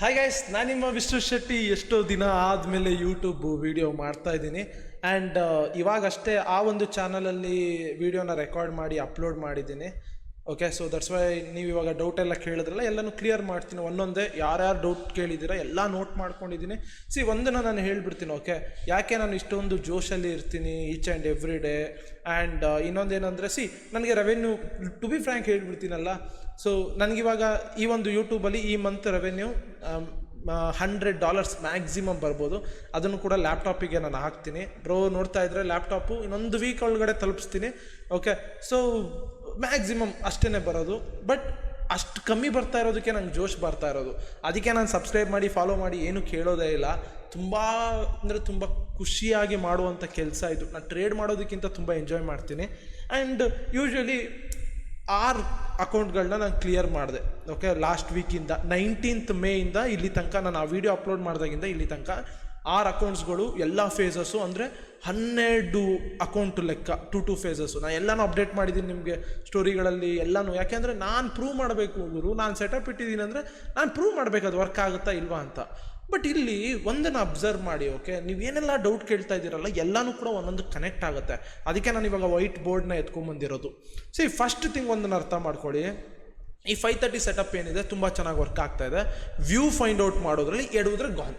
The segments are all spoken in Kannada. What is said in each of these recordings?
ಹಾಯ್ ಗೈಸ್, ನಾನು ನಿಮ್ಮ ವಿಷ್ಣು ಶೆಟ್ಟಿ. ಎಷ್ಟೋ ದಿನ ಆದಮೇಲೆ ಯೂಟ್ಯೂಬ್ ವಿಡಿಯೋ ಮಾಡ್ತಾ ಇದ್ದೀನಿ. ಆ್ಯಂಡ್ ಇವಾಗಷ್ಟೇ ಆ ಒಂದು ಚಾನಲಲ್ಲಿ ವಿಡಿಯೋನ ರೆಕಾರ್ಡ್ ಮಾಡಿ ಅಪ್ಲೋಡ್ ಮಾಡಿದ್ದೀನಿ. ಓಕೆ, ಸೊ ದಟ್ಸ್ ವೈ ನೀವು ಇವಾಗ ಡೌಟ್ ಎಲ್ಲ ಕೇಳಿದ್ರಲ್ಲ, ಎಲ್ಲನೂ ಕ್ಲಿಯರ್ ಮಾಡ್ತೀನಿ ಒಂದೊಂದೇ. ಯಾರ್ಯಾರು ಡೌಟ್ ಕೇಳಿದ್ದೀರಾ ಎಲ್ಲ ನೋಟ್ ಮಾಡ್ಕೊಂಡಿದ್ದೀನಿ. ಒಂದನ್ನು ನಾನು ಹೇಳ್ಬಿಡ್ತೀನಿ. ಓಕೆ, ಯಾಕೆ ನಾನು ಇಷ್ಟೊಂದು ಜೋಶಲ್ಲಿ ಇರ್ತೀನಿ each and every day. And ಇನ್ನೊಂದೇನೆಂದರೆ ನನಗೆ ರೆವೆನ್ಯೂ, ಟು ಬಿ ಫ್ರ್ಯಾಂಕ್ ಹೇಳ್ಬಿಡ್ತೀನಲ್ಲ. ಸೊ ನನಗಿವಾಗ ಈ ಒಂದು ಯೂಟ್ಯೂಬಲ್ಲಿ ಈ ಮಂತ್ ರೆವೆನ್ಯೂ $100 ಮ್ಯಾಕ್ಸಿಮಮ್ ಬರ್ಬೋದು. ಅದನ್ನು ಕೂಡ ಲ್ಯಾಪ್ಟಾಪಿಗೆ ನಾನು ಹಾಕ್ತೀನಿ. ಬ್ರೋ ನೋಡ್ತಾ ಇದ್ದರೆ ಲ್ಯಾಪ್ಟಾಪು ಇನ್ನೊಂದು ವೀಕ್ ಒಳಗಡೆ ತಲುಪಿಸ್ತೀನಿ. ಓಕೆ, ಸೊ ಮ್ಯಾಕ್ಸಿಮಮ್ ಅಷ್ಟೇ ಬರೋದು. ಬಟ್ ಅಷ್ಟು ಕಮ್ಮಿ ಬರ್ತಾ ಇರೋದಕ್ಕೆ ನಂಗೆ ಜೋಶ್ ಬರ್ತಾ ಇರೋದು. ಅದಕ್ಕೆ ನಾನು ಸಬ್ಸ್ಕ್ರೈಬ್ ಮಾಡಿ ಫಾಲೋ ಮಾಡಿ ಏನು ಕೇಳೋದೇ ಇಲ್ಲ. ತುಂಬ ಅಂದರೆ ತುಂಬ ಖುಷಿಯಾಗಿ ಮಾಡುವಂಥ ಕೆಲಸ ಇದು. ನಾನು ಟ್ರೇಡ್ ಮಾಡೋದಕ್ಕಿಂತ ತುಂಬ ಎಂಜಾಯ್ ಮಾಡ್ತೀನಿ. ಆ್ಯಂಡ್ ಯೂಶ್ವಲಿ 6 ಅಕೌಂಟ್ಗಳನ್ನ ನಾನು ಕ್ಲಿಯರ್ ಮಾಡಿದೆ. ಓಕೆ, ಲಾಸ್ಟ್ ವೀಕಿಂದ 19th ಮೇಯಿಂದ ಇಲ್ಲಿ ತನಕ, ನಾನು ಆ ವಿಡಿಯೋ ಅಪ್ಲೋಡ್ ಮಾಡಿದಾಗಿಂದ ಇಲ್ಲಿ ತನಕ 6 ಅಕೌಂಟ್ಸ್ಗಳು ಎಲ್ಲ ಫೇಸಸ್ಸು, ಅಂದರೆ 12 ಅಕೌಂಟು ಲೆಕ್ಕ, 2 ಫೇಸಸ್ಸು. ನಾನು ಎಲ್ಲನೂ ಅಪ್ಡೇಟ್ ಮಾಡಿದ್ದೀನಿ ನಿಮಗೆ ಸ್ಟೋರಿಗಳಲ್ಲಿ ಎಲ್ಲನೂ. ಯಾಕೆಂದರೆ ನಾನು ಪ್ರೂವ್ ಮಾಡಬೇಕು ಗುರು, ನಾನು ಸೆಟಪ್ ಇಟ್ಟಿದ್ದೀನಿ ಅಂದರೆ ನಾನು ಪ್ರೂವ್ ಮಾಡಬೇಕು ಅದು ವರ್ಕ್ ಆಗುತ್ತಾ ಇಲ್ವಾ ಅಂತ. ಬಟ್ ಇಲ್ಲಿ ಒಂದನ್ನು ಅಬ್ಸರ್ವ್ ಮಾಡಿ. ಓಕೆ, ನೀವೇನೆಲ್ಲ ಡೌಟ್ ಕೇಳ್ತಾ ಇದ್ದೀರಲ್ಲ ಎಲ್ಲನೂ ಕೂಡ ಒಂದೊಂದು ಕನೆಕ್ಟ್ ಆಗುತ್ತೆ. ಅದಕ್ಕೆ ನಾನು ಇವಾಗ ವೈಟ್ ಬೋರ್ಡ್ನ ಎತ್ಕೊಂಡ್ಬಂದಿರೋದು. ಫಸ್ಟ್ ಥಿಂಗ್ ಒಂದನ್ನು ಅರ್ಥ ಮಾಡ್ಕೊಳ್ಳಿ. ಈ 530 ಸೆಟಪ್ ಏನಿದೆ ತುಂಬ ಚೆನ್ನಾಗಿ ವರ್ಕ್ ಆಗ್ತಾ ಇದೆ. ವ್ಯೂ ಫೈಂಡ್ ಔಟ್ ಮಾಡೋದ್ರಲ್ಲಿ ಎಡುವುದ್ರೆ gone.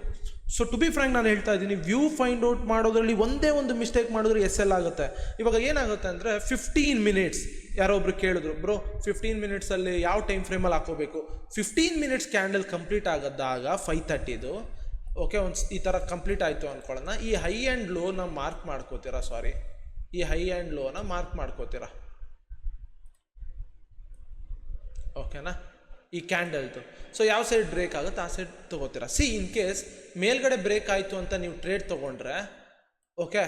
So to be frank ನಾನು ಹೇಳ್ತಾ ಇದ್ದೀನಿ, ವ್ಯೂ ಫೈಂಡ್ ಔಟ್ ಮಾಡೋದ್ರಲ್ಲಿ ಒಂದೇ ಒಂದು ಮಿಸ್ಟೇಕ್ ಮಾಡಿದ್ರೆ SL ಆಗುತ್ತೆ. ಇವಾಗ ಏನಾಗುತ್ತೆ ಅಂದರೆ 15 ಮಿನಿಟ್ಸ್, ಯಾರೋ ಒಬ್ರು ಕೇಳಿದ್ರು, ಬ್ರೋ 15 ಮಿನಿಟ್ಸಲ್ಲಿ ಯಾವ ಟೈಮ್ ಫ್ರೇಮಲ್ಲಿ ಹಾಕೋಬೇಕು. 15 ಮಿನಿಟ್ಸ್ ಕ್ಯಾಂಡಲ್ ಕಂಪ್ಲೀಟ್ ಆಗೋದಾಗ 530ದು. ಓಕೆ, ಈ ಥರ ಕಂಪ್ಲೀಟ್ ಆಯಿತು ಅಂದ್ಕೊಳ್ಳೋಣ. ಈ ಹೈ ಆ್ಯಂಡ್ ಲೋನ ಮಾರ್ಕ್ ಮಾಡ್ಕೋತೀರಾ. ಈ ಹೈ ಆ್ಯಂಡ್ ಲೋನ ಮಾರ್ಕ್ ಮಾಡ್ಕೋತೀರಾ. ಓಕೆನಾ, ಈ ಕ್ಯಾಂಡಲ್ದು. ಸೊ ಯಾವ ಸೈಡ್ ಬ್ರೇಕ್ ಆಗುತ್ತೆ ಆ ಸೈಡ್ ತೊಗೋತೀರಾ. ಇನ್ ಕೇಸ್ ಮೇಲ್ಗಡೆ ಬ್ರೇಕ್ ಆಯಿತು ಅಂತ ನೀವು ಟ್ರೇಡ್ ತೊಗೊಂಡ್ರೆ, ಓಕೆ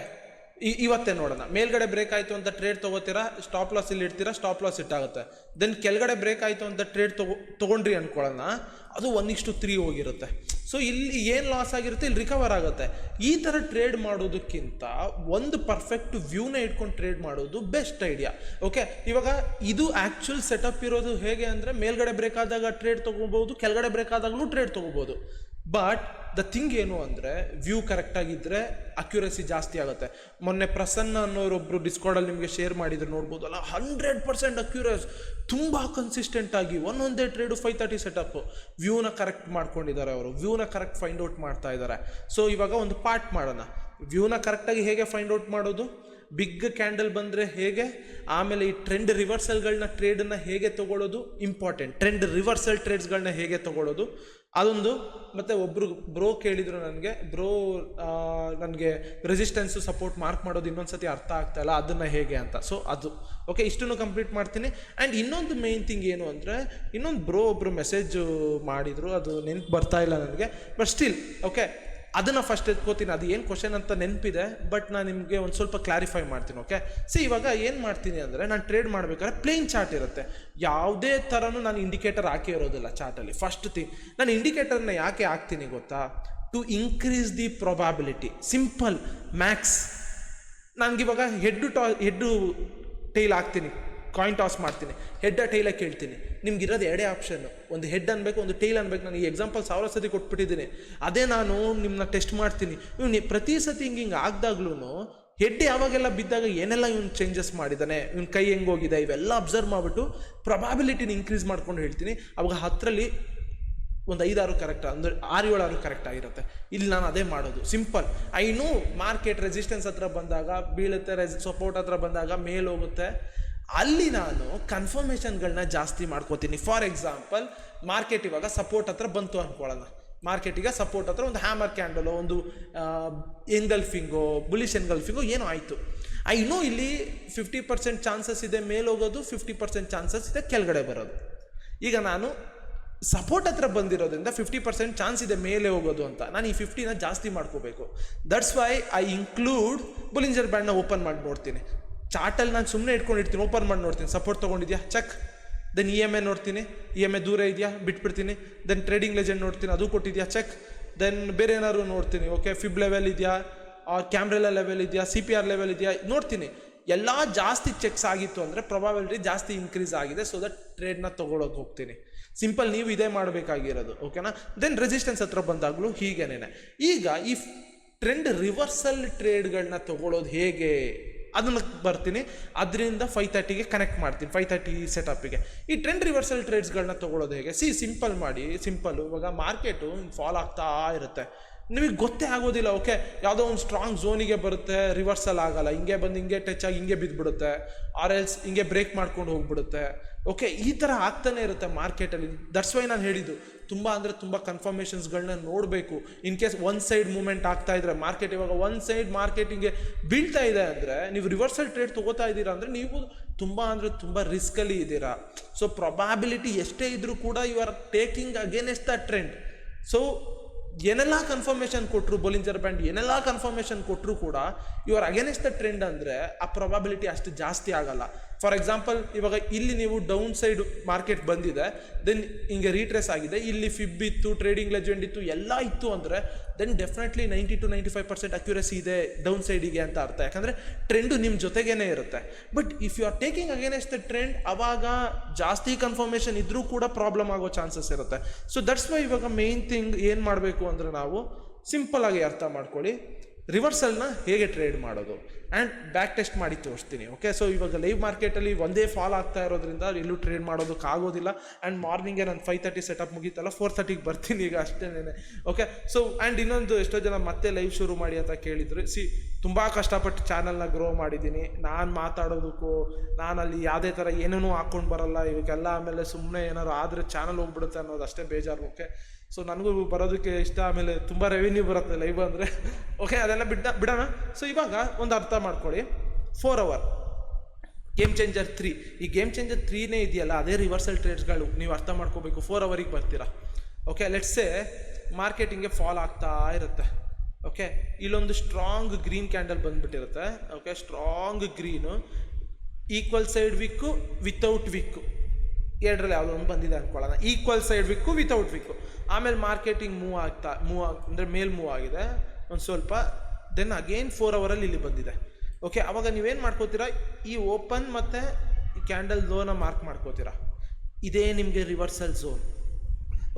ಇವತ್ತೇ ನೋಡೋಣ, ಮೇಲ್ಗಡೆ ಬ್ರೇಕ್ ಆಯಿತು ಅಂತ ಟ್ರೇಡ್ ತೊಗೋತೀರಾ, ಸ್ಟಾಪ್ ಲಾಸ್ ಇಲ್ಲಿ ಇಡ್ತೀರಾ, ಸ್ಟಾಪ್ ಲಾಸ್ ಇಟ್ಟಾಗುತ್ತೆ. ದೆನ್ ಕೆಳಗಡೆ ಬ್ರೇಕ್ ಆಯಿತು ಅಂತ ಟ್ರೇಡ್ ತೊಗೊಂಡ್ರಿ ಅಂದ್ಕೊಳ್ಳೋಣ, ಅದು 1:3 ಹೋಗಿರುತ್ತೆ. ಸೊ ಇಲ್ಲಿ ಏನು ಲಾಸ್ ಆಗಿರುತ್ತೆ ಇಲ್ಲಿ ರಿಕವರ್ ಆಗುತ್ತೆ. ಈ ಥರ ಟ್ರೇಡ್ ಮಾಡೋದಕ್ಕಿಂತ ಒಂದು ಪರ್ಫೆಕ್ಟ್ ವ್ಯೂನ ಇಟ್ಕೊಂಡು ಟ್ರೇಡ್ ಮಾಡೋದು ಬೆಸ್ಟ್ ಐಡಿಯಾ. ಓಕೆ, ಇವಾಗ ಇದು ಆ್ಯಕ್ಚುಲ್ ಸೆಟಪ್ ಇರೋದು ಹೇಗೆ ಅಂದರೆ, ಮೇಲ್ಗಡೆ ಬ್ರೇಕ್ ಆದಾಗ ಟ್ರೇಡ್ ತೊಗೋಬೋದು, ಕೆಳಗಡೆ ಬ್ರೇಕ್ ಆದಾಗಲೂ ಟ್ರೇಡ್ ತೊಗೋಬೋದು. ಬಟ್ ದ ಥಿಂಗ್ ಏನು ಅಂದರೆ, ವ್ಯೂ ಕರೆಕ್ಟಾಗಿದ್ದರೆ ಅಕ್ಯುರಸಿ ಜಾಸ್ತಿ ಆಗುತ್ತೆ. ಮೊನ್ನೆ ಪ್ರಸನ್ನ ಅನ್ನೋರೊಬ್ಬರು ಡಿಸ್ಕಾರ್ಡಲ್ಲಿ ನಿಮಗೆ ಶೇರ್ ಮಾಡಿದ್ರು, ನೋಡ್ಬೋದಲ್ಲ, 100% ಅಕ್ಯುರಸ್, ತುಂಬ ಕನ್ಸಿಸ್ಟೆಂಟಾಗಿ ಒಂದೊಂದೇ ಟ್ರೇಡು 530 ಸೆಟಪ್ಪು. ವ್ಯೂನ ಕರೆಕ್ಟ್ ಮಾಡ್ಕೊಂಡಿದ್ದಾರೆ ಅವರು, ವ್ಯೂನ ಕರೆಕ್ಟ್ ಫೈಂಡ್ ಔಟ್ ಮಾಡ್ತಾ ಇದ್ದಾರೆ. ಸೊ ಇವಾಗ ಒಂದು ಪಾರ್ಟ್ ಮಾಡೋಣ. ವ್ಯೂನ ಕರೆಕ್ಟಾಗಿ ಹೇಗೆ ಫೈಂಡ್ ಔಟ್ ಮಾಡೋದು, ಬಿಗ್ ಕ್ಯಾಂಡಲ್ ಬಂದರೆ ಹೇಗೆ, ಆಮೇಲೆ ಈ ಟ್ರೆಂಡ್ ರಿವರ್ಸಲ್ಗಳನ್ನ ಟ್ರೇಡನ್ನು ಹೇಗೆ ತೊಗೊಳ್ಳೋದು ಇಂಪಾರ್ಟೆಂಟ್, ಟ್ರೆಂಡ್ ರಿವರ್ಸಲ್ ಟ್ರೇಡ್ಸ್ಗಳನ್ನ ಹೇಗೆ ತೊಗೊಳ್ಳೋದು ಅದೊಂದು. ಮತ್ತು ಒಬ್ಬರು ಬ್ರೋ ಕೇಳಿದರು ನನಗೆ ರೆಸಿಸ್ಟೆನ್ಸು ಸಪೋರ್ಟ್ ಮಾರ್ಕ್ ಮಾಡೋದು ಇನ್ನೊಂದು ಅರ್ಥ ಆಗ್ತಾ ಇಲ್ಲ, ಅದನ್ನು ಹೇಗೆ ಅಂತ. ಸೊ ಅದು ಓಕೆ, ಇಷ್ಟನ್ನು ಕಂಪ್ಲೀಟ್ ಮಾಡ್ತೀನಿ. ಆ್ಯಂಡ್ ಇನ್ನೊಂದು ಮೇನ್ ಥಿಂಗ್ ಏನು ಅಂದರೆ, ಇನ್ನೊಂದು ಒಬ್ಬರು ಮೆಸೇಜ್ ಮಾಡಿದರು, ಅದು ನೆನಪು ಬರ್ತಾ ಇಲ್ಲ ನನಗೆ. ಬಟ್ ಸ್ಟಿಲ್ ಓಕೆ, ಅದನ್ನು ಫಸ್ಟ್ ಎತ್ಕೋತೀನಿ. ಅದು ಏನು ಕ್ವಶನ್ ಅಂತ ನೆನಪಿದೆ, ಬಟ್ ನಾನು ನಿಮಗೆ ಒಂದು ಸ್ವಲ್ಪ ಕ್ಲಾರಿಫೈ ಮಾಡ್ತೀನಿ. ಓಕೆ, ಇವಾಗ ಏನು ಮಾಡ್ತೀನಿ ಅಂದರೆ, ನಾನು ಟ್ರೇಡ್ ಮಾಡಬೇಕಾದ್ರೆ ಪ್ಲೇನ್ ಚಾರ್ಟ್ ಇರುತ್ತೆ. ಯಾವುದೇ ಥರನೂ ನಾನು ಇಂಡಿಕೇಟರ್ ಹಾಕಿ ಇರೋದಿಲ್ಲ ಚಾರ್ಟಲ್ಲಿ. ಫಸ್ಟ್ ಥಿಂಗ್, ನಾನು ಇಂಡಿಕೇಟರ್ನ ಯಾಕೆ ಹಾಕ್ತೀನಿ ಗೊತ್ತಾ, to increase the probability. Simple maths. ನನಗಿವಾಗ ಹೆಡ್ಡು ಟೈಲ್ ಹಾಕ್ತೀನಿ, ಕಾಯಿನ್ ಟಾಸ್ ಮಾಡ್ತೀನಿ, ಹೆಡ್ಡ ಟೈಲ ಕೇಳ್ತೀನಿ. ನಿಮ್ಗಿರೋದು 2 ಆಪ್ಷನ್ನು, ಒಂದು ಹೆಡ್ ಅನ್ಬೇಕು, ಒಂದು ಟೈಲ್ ಅನ್ಬೇಕು. ನಾನು ಈ ಎಕ್ಸಾಂಪಲ್ 1000 ಸತಿ ಕೊಟ್ಬಿಟ್ಟಿದ್ದೀನಿ. ಅದೇ ನಾನು ನಿಮ್ಮನ್ನ ಟೆಸ್ಟ್ ಮಾಡ್ತೀನಿ. ಇವ್ನು ಪ್ರತಿ ಸತಿ ಹಿಂಗೆ ಆಗ್ದಾಗ್ಲೂ ಹೆಡ್ ಯಾವಾಗೆಲ್ಲ ಬಿದ್ದಾಗ ಏನೆಲ್ಲ ಇವ್ನು ಚೇಂಜಸ್ ಮಾಡಿದ್ದಾನೆ, ಇವ್ನ ಕೈ ಹೆಂಗೋಗಿದೆ, ಇವೆಲ್ಲ ಅಬ್ಸರ್ವ್ ಮಾಡಿಬಿಟ್ಟು ಪ್ರೊಬಾಬಿಲಿಟಿನ ಇನ್ಕ್ರೀಸ್ ಮಾಡ್ಕೊಂಡು ಹೇಳ್ತೀನಿ. ಅವಾಗ 10ರಲ್ಲಿ ಒಂದು 5-6 ಕರೆಕ್ಟ್, ಅಂದರೆ 6-7 ಕರೆಕ್ಟ್ ಆಗಿರುತ್ತೆ. ಇಲ್ಲಿ ನಾನು ಅದೇ ಮಾಡೋದು. ಸಿಂಪಲ್. ಐನೂ ಮಾರ್ಕೆಟ್ ರೆಸಿಸ್ಟೆನ್ಸ್ ಹತ್ರ ಬಂದಾಗ ಬೀಳುತ್ತೆ, ಸಪೋರ್ಟ್ ಹತ್ರ ಬಂದಾಗ ಮೇಲೆ ಹೋಗುತ್ತೆ. ಅಲ್ಲಿ ನಾನು ಕನ್ಫರ್ಮೇಷನ್ಗಳನ್ನ ಜಾಸ್ತಿ ಮಾಡ್ಕೋತೀನಿ. ಫಾರ್ ಎಕ್ಸಾಂಪಲ್, ಮಾರ್ಕೆಟ್ ಇವಾಗ ಸಪೋರ್ಟ್ ಹತ್ರ ಬಂತು ಅಂದ್ಕೊಳ್ಳೋಣ. ಮಾರ್ಕೆಟಿಗೆ ಸಪೋರ್ಟ್ ಹತ್ರ ಒಂದು ಹ್ಯಾಮರ್ ಕ್ಯಾಂಡಲು, ಒಂದು ಎಂಗಲ್ಫಿಂಗೋ, ಬುಲಿಶ್ ಎಂಗಲ್ಫಿಂಗೋ ಏನೋ ಆಯಿತು. ಐನೋ ಇಲ್ಲಿ 50% ಚಾನ್ಸಸ್ ಇದೆ ಮೇಲೆ ಹೋಗೋದು, 50% ಚಾನ್ಸಸ್ ಇದೆ ಕೆಳಗಡೆ ಬರೋದು. ಈಗ ನಾನು ಸಪೋರ್ಟ್ ಹತ್ರ ಬಂದಿರೋದ್ರಿಂದ 50% ಚಾನ್ಸ್ ಇದೆ ಮೇಲೆ ಹೋಗೋದು ಅಂತ. ನಾನು ಈ 50ನ ಜಾಸ್ತಿ ಮಾಡ್ಕೋಬೇಕು. ದಟ್ಸ್ ವೈ ಐ ಇನ್ಕ್ಲೂಡ್ ಬೊಲಿಂಜರ್ ಬ್ಯಾಂಡ್ನ ಓಪನ್ ಮಾಡಿ ನೋಡ್ತೀನಿ. ಚಾರ್ಟಲ್ಲಿ ನಾನು ಸುಮ್ಮನೆ ಇಟ್ಕೊಂಡಿರ್ತೀನಿ, ಓಪನ್ ಮಾಡಿ ನೋಡ್ತೀನಿ, ಸಪೋರ್ಟ್ ತೊಗೊಂಡಿದ್ಯಾ ಚೆಕ್. ದೆನ್ EMA ನೋಡ್ತೀನಿ, EMA ದೂರ ಇದೆಯಾ ಬಿಟ್ಬಿಡ್ತೀನಿ. ದೆನ್ ಟ್ರೇಡಿಂಗ್ ಲೆಜೆಂಡ್ ನೋಡ್ತೀನಿ, ಅದು ಕೊಟ್ಟಿದ್ಯಾ ಚೆಕ್. ದೆನ್ ಬೇರೆ ಏನಾದ್ರು ನೋಡ್ತೀನಿ, ಓಕೆ ಫಿಬ್ ಲೆವೆಲ್ ಇದೆಯಾ, ಕ್ಯಾಮ್ರೆಲಾ ಲೆವೆಲ್ ಇದೆಯಾ, CPR ಲೆವೆಲ್ ಇದೆಯಾ ನೋಡ್ತೀನಿ. ಎಲ್ಲ ಜಾಸ್ತಿ ಚೆಕ್ಸ್ ಆಗಿತ್ತು ಅಂದರೆ ಪ್ರೊಬಾಬಿಲಿಟಿ ಜಾಸ್ತಿ ಇನ್ಕ್ರೀಸ್ ಆಗಿದೆ. ಸೊ ದಟ್ ಟ್ರೇಡ್ನ ತೊಗೊಳಕ್ಕೆ ಹೋಗ್ತೀನಿ. ಸಿಂಪಲ್ ನೀವು ಇದೇ ಮಾಡಬೇಕಾಗಿರೋದು. ಓಕೆನಾ? ದೆನ್ ರೆಸಿಸ್ಟೆನ್ಸ್ ಹತ್ರ ಬಂದಾಗಲೂ ಹೀಗೇನೆ. ಈಗ ಈ ಟ್ರೆಂಡ್ ರಿವರ್ಸಲ್ ಟ್ರೇಡ್ಗಳನ್ನ ತಗೊಳ್ಳೋದು ಹೇಗೆ ಅದನ್ನು ಬರ್ತೀನಿ. ಅದರಿಂದ 530ಗೆ ಕನೆಕ್ಟ್ ಮಾಡ್ತೀನಿ, 530 ಸೆಟಪ್ಪಿಗೆ. ಈ ಟ್ರೆಂಡ್ ರಿವರ್ಸಲ್ ಟ್ರೇಡ್ಸ್ಗಳನ್ನ ತೊಗೊಳ್ಳೋದು ಹೇಗೆ? ಸಿಂಪಲ್ ಮಾಡಿ. ಸಿಂಪಲ್ಲು, ಇವಾಗ ಮಾರ್ಕೆಟು ಫಾಲ್ ಆಗ್ತಾ ಇರುತ್ತೆ, ನಿಮಗೆ ಗೊತ್ತೇ ಆಗೋದಿಲ್ಲ. ಓಕೆ, ಯಾವುದೋ ಒಂದು ಸ್ಟ್ರಾಂಗ್ ಝೋನಿಗೆ ಬರುತ್ತೆ, ರಿವರ್ಸಲ್ ಆಗಲ್ಲ, ಹಿಂಗೆ ಬಂದು ಹಿಂಗೆ ಟಚ್ ಆಗಿ ಹಿಂಗೆ ಬಿದ್ದುಬಿಡುತ್ತೆ, ಆರ್ ಎಲ್ಸ್ ಹಿಂಗೆ ಬ್ರೇಕ್ ಮಾಡ್ಕೊಂಡು ಹೋಗ್ಬಿಡುತ್ತೆ. ಓಕೆ, ಈ ಥರ ಆಗ್ತಾನೆ ಇರುತ್ತೆ ಮಾರ್ಕೆಟಲ್ಲಿ. ದಟ್ಸ್ ವೈ ನಾನು ಹೇಳಿದ್ದು, ತುಂಬ ಅಂದರೆ ತುಂಬ ಕನ್ಫರ್ಮೇಷನ್ಸ್ಗಳನ್ನ ನೋಡಬೇಕು. In case one side movement ಆಗ್ತಾ ಇದ್ರೆ ಮಾರ್ಕೆಟ್, ಇವಾಗ ಒನ್ ಸೈಡ್ ಮಾರ್ಕೆಟಿಂಗೆ ಬೀಳ್ತಾ ಇದೆ ಅಂದರೆ ನೀವು ರಿವರ್ಸಲ್ ಟ್ರೇಡ್ ತೊಗೋತಾ ಇದ್ದೀರಾ ಅಂದರೆ ನೀವು ತುಂಬ ಅಂದರೆ ತುಂಬ ರಿಸ್ಕಲ್ಲಿ ಇದ್ದೀರಾ. ಸೊ ಪ್ರೊಬಾಬಿಲಿಟಿ ಎಷ್ಟೇ ಇದ್ರೂ ಕೂಡ you are taking against the trend. So ಏನೆಲ್ಲ ಕನ್ಫರ್ಮೇಷನ್ ಕೊಟ್ಟರು, ಬೊಲಿಂಜರ್ ಬ್ಯಾಂಡ್ ಏನೆಲ್ಲ ಕನ್ಫರ್ಮೇಷನ್ ಕೊಟ್ಟರು ಕೂಡ ಇವರು ಅಗೇನೆಸ್ಟ್ ದ ಟ್ರೆಂಡ್ ಅಂದರೆ ಆ ಪ್ರೊಬಾಬಿಲಿಟಿ ಅಷ್ಟು ಜಾಸ್ತಿ ಆಗಲ್ಲ. ಫಾರ್ ಎಕ್ಸಾಂಪಲ್, ಇವಾಗ ಇಲ್ಲಿ ನೀವು ಡೌನ್ ಸೈಡ್ ಮಾರ್ಕೆಟ್ ಬಂದಿದೆ, ದೆನ್ ಹಿಂಗೆ ರೀಟ್ರೇಸ್ ಆಗಿದೆ, ಇಲ್ಲಿ ಫಿಬ್ ಇತ್ತು, ಟ್ರೇಡಿಂಗ್ ಲೆಜೆಂಡ್ ಇತ್ತು, ಎಲ್ಲ ಇತ್ತು ಅಂದರೆ ದೆನ್ ಡೆಫಿನೆಟ್ಲಿ 90 to 95% ಅಕ್ಯುರಸಿ ಇದೆ ಡೌನ್ ಸೈಡಿಗೆ ಅಂತ ಅರ್ಥ. ಯಾಕಂದರೆ ಟ್ರೆಂಡು ನಿಮ್ಮ ಜೊತೆಗೇನೆ ಇರುತ್ತೆ. But if you are taking against the trend, ಅವಾಗ ಜಾಸ್ತಿ ಕನ್ಫರ್ಮೇಷನ್ ಇದ್ರೂ ಕೂಡ ಪ್ರಾಬ್ಲಮ್ ಆಗೋ ಚಾನ್ಸಸ್ ಇರುತ್ತೆ. ಸೊ ದಟ್ಸ್ ವೈ ಇವಾಗ ಮೇನ್ ಥಿಂಗ್ ಏನು ಮಾಡಬೇಕು ಅಂದರೆ ನಾವು ಸಿಂಪಲ್ ಆಗಿ ಅರ್ಥ ಮಾಡ್ಕೊಳ್ಳಿ, ರಿವರ್ಸಲ್ನ ಹೇಗೆ ಟ್ರೇಡ್ ಮಾಡೋದು ಆ್ಯಂಡ್ ಬ್ಯಾಕ್ ಟೆಸ್ಟ್ ಮಾಡಿ ತೋರಿಸ್ತೀನಿ. ಓಕೆ, ಸೊ ಇವಾಗ ಲೈವ್ ಮಾರ್ಕೆಟಲ್ಲಿ ಒಂದೇ ಫಾಲ್ ಆಗ್ತಾ ಇರೋದ್ರಿಂದ ಎಲ್ಲೂ ಟ್ರೇಡ್ ಮಾಡೋದಕ್ಕಾಗೋದಿಲ್ಲ. ಆ್ಯಂಡ್ ಮಾರ್ನಿಂಗೆ ನಾನು 530 ಸೆಟಪ್ ಮುಗೀತಲ್ಲ, 430ಗೆ ಬರ್ತೀನಿ ಈಗ ಅಷ್ಟೇನೆ. ಓಕೆ, ಸೊ ಆ್ಯಂಡ್ ಇನ್ನೊಂದು, ಎಷ್ಟೋ ಜನ ಮತ್ತೆ ಲೈವ್ ಶುರು ಮಾಡಿ ಅಂತ ಕೇಳಿದ್ರು. ತುಂಬ ಕಷ್ಟಪಟ್ಟು ಚಾನಲ್ನ ಗ್ರೋ ಮಾಡಿದ್ದೀನಿ. ನಾನು ಮಾತಾಡೋದಕ್ಕೂ, ನಾನಲ್ಲಿ ಯಾವುದೇ ಥರ ಏನೇನೂ ಹಾಕ್ಕೊಂಡು ಬರಲ್ಲ ಇವಾಗೆಲ್ಲ. ಆಮೇಲೆ ಸುಮ್ಮನೆ ಏನಾದ್ರು ಆದರೆ ಚಾನಲ್ ಹೋಗ್ಬಿಡುತ್ತೆ ಅನ್ನೋದು ಅಷ್ಟೇ ಬೇಜಾರು. ಓಕೆ, ಸೊ ನನಗೂ ಬರೋದಕ್ಕೆ ಇಷ್ಟ, ಆಮೇಲೆ ತುಂಬ ರೆವಿನ್ಯೂ ಬರುತ್ತೆ ಲೈವ್ ಅಂದರೆ. ಓಕೆ, ಅದೆಲ್ಲ ಬಿಡೋಣ. ಸೊ ಇವಾಗ ಒಂದು ಅರ್ಥ ಮಾಡ್ಕೊಳ್ಳಿ, 4 hour ಗೇಮ್ ಚೇಂಜರ್ 3, ಈ ಗೇಮ್ ಚೇಂಜರ್ 3ನೇ ಇದೆಯಲ್ಲ, ಅದೇ ರಿವರ್ಸಲ್ ಟ್ರೇಡ್ಸ್ಗಳು ನೀವು ಅರ್ಥ ಮಾಡ್ಕೋಬೇಕು. 4 hourಗೆ ಬರ್ತೀರಾ. ಓಕೆ, ಲೆಟ್ಸೇ ಮಾರ್ಕೆಟಿಂಗೆ ಫಾಲ್ ಆಗ್ತಾ ಇರುತ್ತೆ. ಓಕೆ, ಇಲ್ಲೊಂದು ಸ್ಟ್ರಾಂಗ್ ಗ್ರೀನ್ ಕ್ಯಾಂಡಲ್ ಬಂದುಬಿಟ್ಟಿರುತ್ತೆ. Okay, strong green, equal side wick, without wick, ಎರಡರಲ್ಲಿ ಯಾವುದೋ ಒಂದು ಬಂದಿದೆ ಅಂದ್ಕೊಳ್ಳೋಣ. Equal side wick, without wick. ಆಮೇಲೆ ಮಾರ್ಕೆಟಿಂಗ್ ಮೂವ್ ಅಂದರೆ ಮೇಲ್ ಮೂವ್ ಆಗಿದೆ ಒಂದು ಸ್ವಲ್ಪ, ದೆನ್ ಅಗೇನ್ 4 hourಲ್ಲಿ ಇಲ್ಲಿ ಬಂದಿದೆ. ಓಕೆ, ಅವಾಗ ನೀವೇನು ಮಾಡ್ಕೋತೀರಾ, ಈ ಓಪನ್ ಮತ್ತು ಈ ಕ್ಯಾಂಡಲ್ ಝೋನ ಮಾರ್ಕ್ ಮಾಡ್ಕೋತೀರಾ, ಇದೇ ನಿಮಗೆ ರಿವರ್ಸಲ್ ಝೋನ್.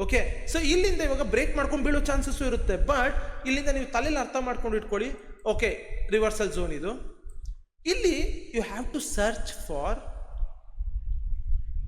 ಓಕೆ, ಸೊ ಇಲ್ಲಿಂದ ಇವಾಗ ಬ್ರೇಕ್ ಮಾಡ್ಕೊಂಡು ಬೀಳೋ ಚಾನ್ಸಸ್ಸು ಇರುತ್ತೆ. ಬಟ್ ಇಲ್ಲಿಂದ ನೀವು ತಲೆಯಲ್ಲಿ ಅರ್ಥ ಮಾಡ್ಕೊಂಡು ಇಟ್ಕೊಳ್ಳಿ, ಓಕೆ ರಿವರ್ಸಲ್ ಝೋನ್ ಇದು. ಇಲ್ಲಿ you have to search for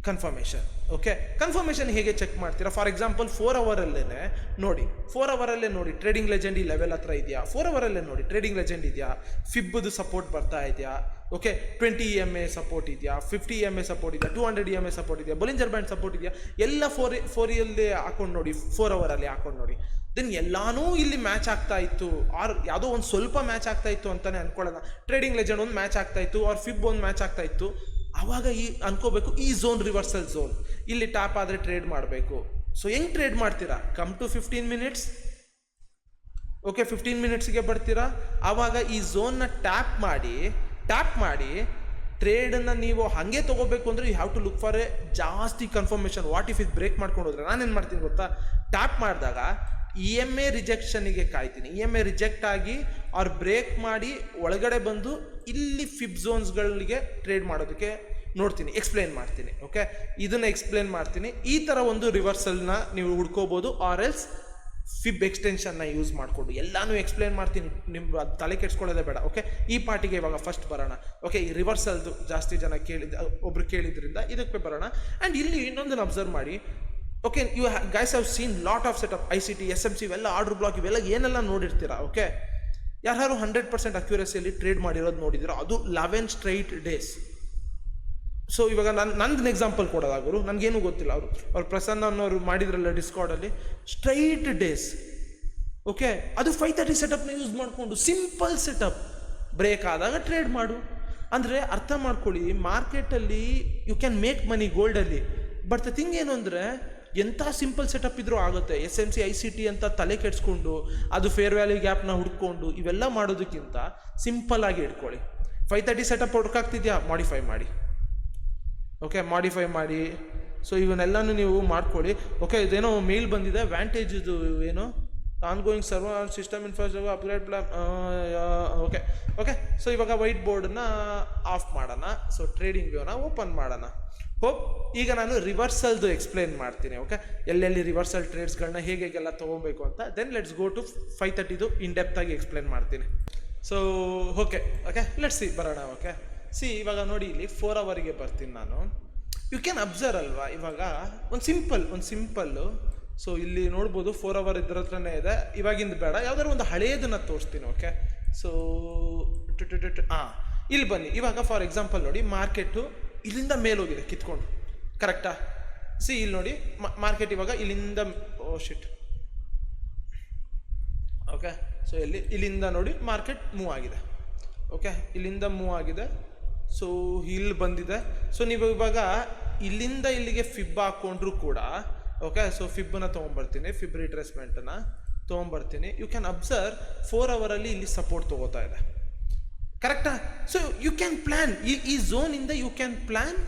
confirmation. Okay, confirmation ಹೇಗೆ ಚೆಕ್ ಮಾಡ್ತೀರಾ? ಫಾರ್ ಎಕ್ಸಾಂಪಲ್ 4 hourಲ್ಲೇ ನೋಡಿ, 4 hourಲ್ಲೇ ನೋಡಿ ಟ್ರೇಡಿಂಗ್ ಲೆಜೆಂಡ್ ಈ ಲೆವೆಲ್ ಹತ್ರ ಇದೆಯಾ, 4 hourಲ್ಲೇ ನೋಡಿ ಟ್ರೇಡಿಂಗ್ ಲೆಜೆಂಡ್ ಇದೆಯಾ, ಫಿಬ್ದು ಸಪೋರ್ಟ್ ಬರ್ತಾ ಇದೆಯಾ, ಓಕೆ 20 EMA ಸಪೋರ್ಟ್ ಇದೆಯಾ, 50 EMA ಸಪೋರ್ಟ್ ಇದೆಯಾ, 200 EMA ಸಪೋರ್ಟ್ ಇದೆಯಾ, ಬೊಲಿಂಜರ್ ಬ್ಯಾಂಡ್ ಸಪೋರ್ಟ್ ಇದೆಯಾ, ಎಲ್ಲ 4 ಹಾಕೊಂಡು ನೋಡಿ, 4 hourಲ್ಲಿ ಹಾಕೊಂಡು ನೋಡಿ. ದೆನ್ ಎಲ್ಲಾನು ಇಲ್ಲಿ ಮ್ಯಾಚ್ ಆಗ್ತಾ ಇತ್ತು, ಆರ್ ಯಾವುದೋ ಒಂದು ಸ್ವಲ್ಪ ಮ್ಯಾಚ್ ಆಗ್ತಾ ಇತ್ತು ಅಂತಾನೆ ಅನ್ಕೊಳ್ಳೋಣ. ಟ್ರೇಡಿಂಗ್ ಲೆಜೆಂಡ್ ಒಂದು ಮ್ಯಾಚ್ ಆಗ್ತಾ ಇತ್ತು, ಆರ್ ಫಿಬ್ ಒಂದು ಮ್ಯಾಚ್ ಆಗ್ತಾ ಇತ್ತು. ಆವಾಗ ಅನ್ಕೋಬೇಕು ಈ ಝೋನ್ ರಿವರ್ಸಲ್ ಝೋನ್, ಇಲ್ಲಿ ಟ್ಯಾಪ್ ಆದರೆ ಟ್ರೇಡ್ ಮಾಡಬೇಕು. ಸೊ ಹೆಂಗೆ ಟ್ರೇಡ್ ಮಾಡ್ತೀರಾ? Come to 15 minutes. ಓಕೆ, 15 minutesಗೆ ಬರ್ತೀರಾ. ಆವಾಗ ಈ ಝೋನ್ನ ಟ್ಯಾಪ್ ಮಾಡಿ ಟ್ರೇಡನ್ನು ನೀವು ಹಾಗೆ ತೊಗೋಬೇಕು ಅಂದರೆ you have to look for a ಜಾಸ್ತಿ ಕನ್ಫರ್ಮೇಷನ್. ವಾಟ್ ಇಫ್ ಇದು ಬ್ರೇಕ್ ಮಾಡ್ಕೊಂಡು ಹೋದ್ರೆ ನಾನೇನು ಮಾಡ್ತೀನಿ ಗೊತ್ತಾ, ಟ್ಯಾಪ್ ಮಾಡಿದಾಗ EMA ರಿಜೆಕ್ಷನಿಗೆ ಕಾಯ್ತೀನಿ. EMA ರಿಜೆಕ್ಟ್ ಆಗಿ ಅವ್ರು ಬ್ರೇಕ್ ಮಾಡಿ ಒಳಗಡೆ ಬಂದು ಇಲ್ಲಿ ಫಿಬ್ ಝೋನ್ಸ್ಗಳಿಗೆ ಟ್ರೇಡ್ ಮಾಡೋದಕ್ಕೆ ನೋಡ್ತೀನಿ, ಎಕ್ಸ್ಪ್ಲೇನ್ ಮಾಡ್ತೀನಿ. ಓಕೆ, ಇದನ್ನು ಎಕ್ಸ್ಪ್ಲೇನ್ ಮಾಡ್ತೀನಿ. ಈ ಥರ ಒಂದು ರಿವರ್ಸಲ್ನ ನೀವು ಹುಡ್ಕೋಬೋದು, ಆರ್ ಎಲ್ಸ್ ಫಿಬ್ ಎಕ್ಸ್ಟೆನ್ಷನ್ನ ಯೂಸ್ ಮಾಡಿಕೊಂಡು ಎಲ್ಲನೂ ಎಕ್ಸ್ಪ್ಲೇನ್ ಮಾಡ್ತೀನಿ. ನಿಮ್ಮ ಅದು ತಲೆ ಕೆಡ್ಸ್ಕೊಳ್ಳೋದೇ ಬೇಡ. ಓಕೆ, ಈ ಪಾರ್ಟಿಗೆ ಇವಾಗ ಫಸ್ಟ್ ಬರೋಣ. ಓಕೆ, ಈ ರಿವರ್ಸಲ್ದು ಜಾಸ್ತಿ ಜನ ಒಬ್ರು ಕೇಳಿದ್ರಿಂದ ಇದಕ್ಕೆ ಬರೋಣ. ಆ್ಯಂಡ್ ಇಲ್ಲಿ ಇನ್ನೊಂದನ್ನು ಅಬ್ಸರ್ವ್ ಮಾಡಿ. Okay, you guys have seen lot of setup, ICT, SMC ಇವೆಲ್ಲ, ಆರ್ಡರ್ ಬ್ಲಾಕ್ ಇವೆಲ್ಲ ಏನೆಲ್ಲ ನೋಡಿರ್ತೀರಾ. ಓಕೆ, ಯಾರು 100% ಅಕ್ಯುರಸಿಯಲ್ಲಿ ಟ್ರೇಡ್ ಮಾಡಿರೋದು ನೋಡಿದ್ದೀರಾ, ಅದು 11 straight days. ಸೊ ಇವಾಗ ನಂದು ಎಕ್ಸಾಂಪಲ್ ಕೊಡೋದಾಗರು, ನನಗೇನು ಗೊತ್ತಿಲ್ಲ, ಅವ್ರು ಪ್ರಸನ್ನ ಅನ್ನೋರು ಮಾಡಿದ್ರಲ್ಲ ಡಿಸ್ಕಾರ್ಡಲ್ಲಿ, ಸ್ಟ್ರೈಟ್ ಡೇಸ್. ಓಕೆ, ಅದು 530 ಸೆಟಪ್ನ ಯೂಸ್ ಮಾಡಿಕೊಂಡು ಸಿಂಪಲ್ ಸೆಟಪ್, ಬ್ರೇಕ್ ಆದಾಗ ಟ್ರೇಡ್ ಮಾಡು. ಅಂದರೆ ಅರ್ಥ ಮಾಡ್ಕೊಳ್ಳಿ, ಮಾರ್ಕೆಟಲ್ಲಿ ಯು ಕ್ಯಾನ್ ಮೇಕ್ ಮನಿ ಗೋಲ್ಡಲ್ಲಿ. ಬಟ್ ದ ಥಿಂಗ್ ಏನು ಅಂದರೆ, ಎಂಥ ಸಿಂಪಲ್ ಸೆಟಪ್ ಇದ್ರೂ ಆಗುತ್ತೆ. SMC ICT ಅಂತ ತಲೆ ಕೆಡಿಸ್ಕೊಂಡು ಅದು ಫೇರ್ ವ್ಯಾಲ್ಯೂ ಗ್ಯಾಪ್ನ ಹುಡ್ಕೊಂಡು ಇವೆಲ್ಲ ಮಾಡೋದಕ್ಕಿಂತ ಸಿಂಪಲ್ ಆಗಿ ಇಟ್ಕೊಳ್ಳಿ. 530 ಸೆಟಪ್ ಹುಡುಕಾಗ್ತಿದ್ಯಾ, ಮಾಡಿಫೈ ಮಾಡಿ. ಓಕೆ, ಮಾಡಿಫೈ ಮಾಡಿ. ಸೊ ಇವನ್ನೆಲ್ಲನೂ ನೀವು ಮಾಡ್ಕೊಳ್ಳಿ. ಓಕೆ, ಇದೇನೋ ಮೇಲ್ ಬಂದಿದೆ, ವ್ಯಾಂಟೇಜ್ ಇದು ಏನು, ongoing server system infrastructure upgrade plan. Okay, so ಇವಾಗ ವೈಟ್ ಬೋರ್ಡನ್ನ ಆಫ್ ಮಾಡೋಣ. ಸೊ ಟ್ರೇಡಿಂಗ್ ವ್ಯೂನ ಓಪನ್ ಮಾಡೋಣ. ಹೋಪ್ ಈಗ ನಾನು ರಿವರ್ಸಲ್ದು ಎಕ್ಸ್ಪ್ಲೇನ್ ಮಾಡ್ತೀನಿ. ಓಕೆ, ಎಲ್ಲೆಲ್ಲಿ ರಿವರ್ಸಲ್ ಟ್ರೇಡ್ಸ್ಗಳನ್ನ ಹೇಗೆಲ್ಲ ತೊಗೊಬೇಕು ಅಂತ. Then let's go to 5:30 in depth ಆಗಿ ಎಕ್ಸ್ಪ್ಲೇನ್ ಮಾಡ್ತೀನಿ. ಸೊ ಓಕೆ ಲೆಟ್ಸ್ ಸಿ ಬರೋಣ. ಓಕೆ ಇವಾಗ ನೋಡಿ, ಇಲ್ಲಿ 4 ಅವರಿಗೆ ಬರ್ತೀನಿ ನಾನು. ಯು ಕ್ಯಾನ್ ಅಬ್ಸರ್ವ್ ಅಲ್ವಾ, ಇವಾಗ ಒಂದು ಸಿಂಪಲ್ಲು. ಸೊ ಇಲ್ಲಿ ನೋಡ್ಬೋದು 4 ಅವರ್ ಇದ್ರ ಹತ್ರನೇ ಇದೆ. ಇವಾಗಿಂದ ಬೇಡ, ಯಾವ್ದಾದ್ರು ಒಂದು ಹಳೇದನ್ನ ತೋರಿಸ್ತೀನಿ. ಓಕೆ, ಸೊ ಇಲ್ಲಿ ಬನ್ನಿ. ಇವಾಗ ಫಾರ್ ಎಕ್ಸಾಂಪಲ್ ನೋಡಿ, ಮಾರ್ಕೆಟು ಇಲ್ಲಿಂದ ಮೇಲೋಗಿದೆ ಕಿತ್ಕೊಂಡು, ಕರೆಕ್ಟಾ? ಇಲ್ಲಿ ನೋಡಿ, ಮಾರ್ಕೆಟ್ ಇವಾಗ ಇಲ್ಲಿಂದ ಶಿಟ್. ಓಕೆ, ಸೊ ಇಲ್ಲಿಂದ ನೋಡಿ ಮಾರ್ಕೆಟ್ ಮೂವ್ ಆಗಿದೆ. ಓಕೆ, ಇಲ್ಲಿಂದ ಮೂವ್ ಆಗಿದೆ. ಸೊ ಇಲ್ಲಿ ಬಂದಿದೆ. ಸೊ ನೀವು ಇವಾಗ ಇಲ್ಲಿಂದ ಇಲ್ಲಿಗೆ ಫಿಬ್ ಹಾಕ್ಕೊಂಡ್ರು ಕೂಡ, ಓಕೆ, ಸೊ ಫಿಬ್ಬನ್ನ ತೊಗೊಂಬರ್ತೀನಿ, ಫಿಬ್ ರಿಟ್ರೇಸ್ಮೆಂಟನ್ನು ತೊಗೊಂಬರ್ತೀನಿ. ಯು ಕ್ಯಾನ್ ಅಬ್ಸರ್ವ್ 4 ಅವರಲ್ಲಿ ಇಲ್ಲಿ ಸಪೋರ್ಟ್ ತೊಗೋತಾ ಇದೆ, ಕರೆಕ್ಟಾ? ಸೊ ಯು ಕ್ಯಾನ್ ಪ್ಲ್ಯಾನ್ ಈ ಝೋನಿಂದ you can plan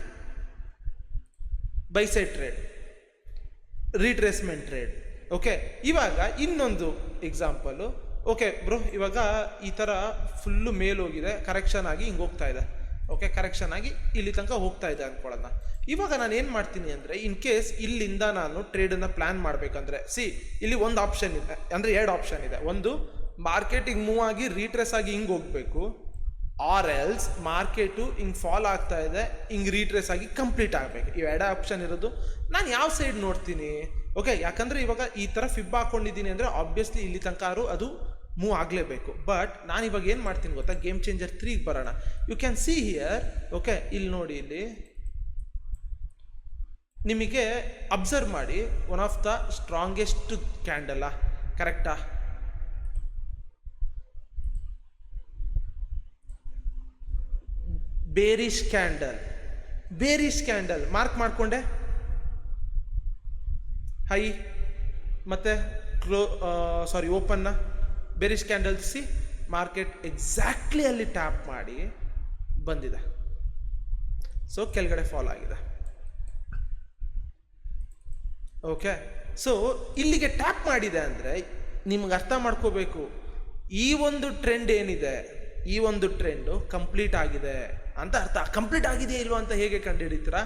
buy side trade, retracement trade. Okay, ಇವಾಗ ಇನ್ನೊಂದು ಎಕ್ಸಾಂಪಲು. ಓಕೆ ಬ್ರೋ, ಇವಾಗ ಈ ಥರ ಫುಲ್ಲು ಮೇಲೋಗಿದೆ, ಕರೆಕ್ಷನ್ ಆಗಿ ಹಿಂಗೆ ಹೋಗ್ತಾ ಇದೆ. ಓಕೆ, ಕರೆಕ್ಷನ್ ಆಗಿ ಇಲ್ಲಿ ತನಕ ಹೋಗ್ತಾ ಇದೆ ಅಂದ್ಕೊಳ್ಳೋಣ. ಇವಾಗ ನಾನು ಏನು ಮಾಡ್ತೀನಿ ಅಂದರೆ, ಇನ್ ಕೇಸ್ ಇಲ್ಲಿಂದ ನಾನು ಟ್ರೇಡನ್ನು ಪ್ಲ್ಯಾನ್ ಮಾಡಬೇಕಂದ್ರೆ, ಇಲ್ಲಿ ಒಂದು ಆಪ್ಷನ್ ಇದೆ, ಅಂದರೆ 2 ಆಪ್ಷನ್ ಇದೆ. ಒಂದು, ಮಾರ್ಕೆಟಿಗೆ ಮೂವ್ ಆಗಿ ರೀಟ್ರೇಸ್ ಆಗಿ ಹಿಂಗೆ ಹೋಗಬೇಕು, ಆರ್ ಎಲ್ಸ್ ಮಾರ್ಕೆಟು ಹಿಂಗೆ ಫಾಲ್ ಆಗ್ತಾ ಇದೆ, ಹಿಂಗೆ ರೀಟ್ರೇಸ್ ಆಗಿ ಕಂಪ್ಲೀಟ್ ಆಗಬೇಕು. ಇವು 2 ಆಪ್ಷನ್ ಇರೋದು. ನಾನು ಯಾವ ಸೈಡ್ ನೋಡ್ತೀನಿ? ಓಕೆ, ಯಾಕಂದರೆ ಇವಾಗ ಈ ಥರ ಫಿಬ್ ಹಾಕ್ಕೊಂಡಿದ್ದೀನಿ ಅಂದರೆ ಆಬ್ವಿಯಸ್ಲಿ ಇಲ್ಲಿ ತನಕ ಅದು ಮೂವ್ ಆಗಲೇಬೇಕು. ಬಟ್ ನಾನು ಇವಾಗ ಏನು ಮಾಡ್ತೀನಿ ಗೊತ್ತಾ, ಗೇಮ್ ಚೇಂಜರ್ 3ಗೆ ಬರೋಣ. You can see here. Okay, ಇಲ್ಲಿ ನೋಡಿ, ಇಲ್ಲಿ ನಿಮಗೆ ಅಬ್ಸರ್ವ್ ಮಾಡಿ, ಒನ್ ಆಫ್ ದ ಸ್ಟ್ರಾಂಗೆಸ್ಟ್ ಕ್ಯಾಂಡಲ್ಲ, ಕರೆಕ್ಟಾ? ಬೇರಿಶ್ ಕ್ಯಾಂಡಲ್ ಮಾರ್ಕ್ ಮಾಡಿಕೊಂಡೆ, ಹೈ ಮತ್ತೆ ಓಪನ್ನ ಬೇರಿಶ್ ಕ್ಯಾಂಡಲ್. ಮಾರ್ಕೆಟ್ ಎಕ್ಸಾಕ್ಟ್ಲಿ ಅಲ್ಲಿ ಟ್ಯಾಪ್ ಮಾಡಿ ಬಂದಿದೆ. ಸೊ ಕೆಳಗಡೆ ಫಾಲ್ ಆಗಿದೆ. ಓಕೆ, ಸೊ ಇಲ್ಲಿಗೆ ಟ್ಯಾಪ್ ಮಾಡಿದೆ ಅಂದರೆ ನಿಮ್ಗೆ ಅರ್ಥ ಮಾಡ್ಕೋಬೇಕು, ಈ ಒಂದು ಟ್ರೆಂಡ್ ಏನಿದೆ, ಈ ಒಂದು ಟ್ರೆಂಡು ಕಂಪ್ಲೀಟ್ ಆಗಿದೆ ಅಂತ ಅರ್ಥ. ಕಂಪ್ಲೀಟ್ ಆಗಿದೆಯಾ ಇಲ್ವಾ ಅಂತ ಹೇಗೆ ಕಂಡುಹಿಡಿತೀರಾ?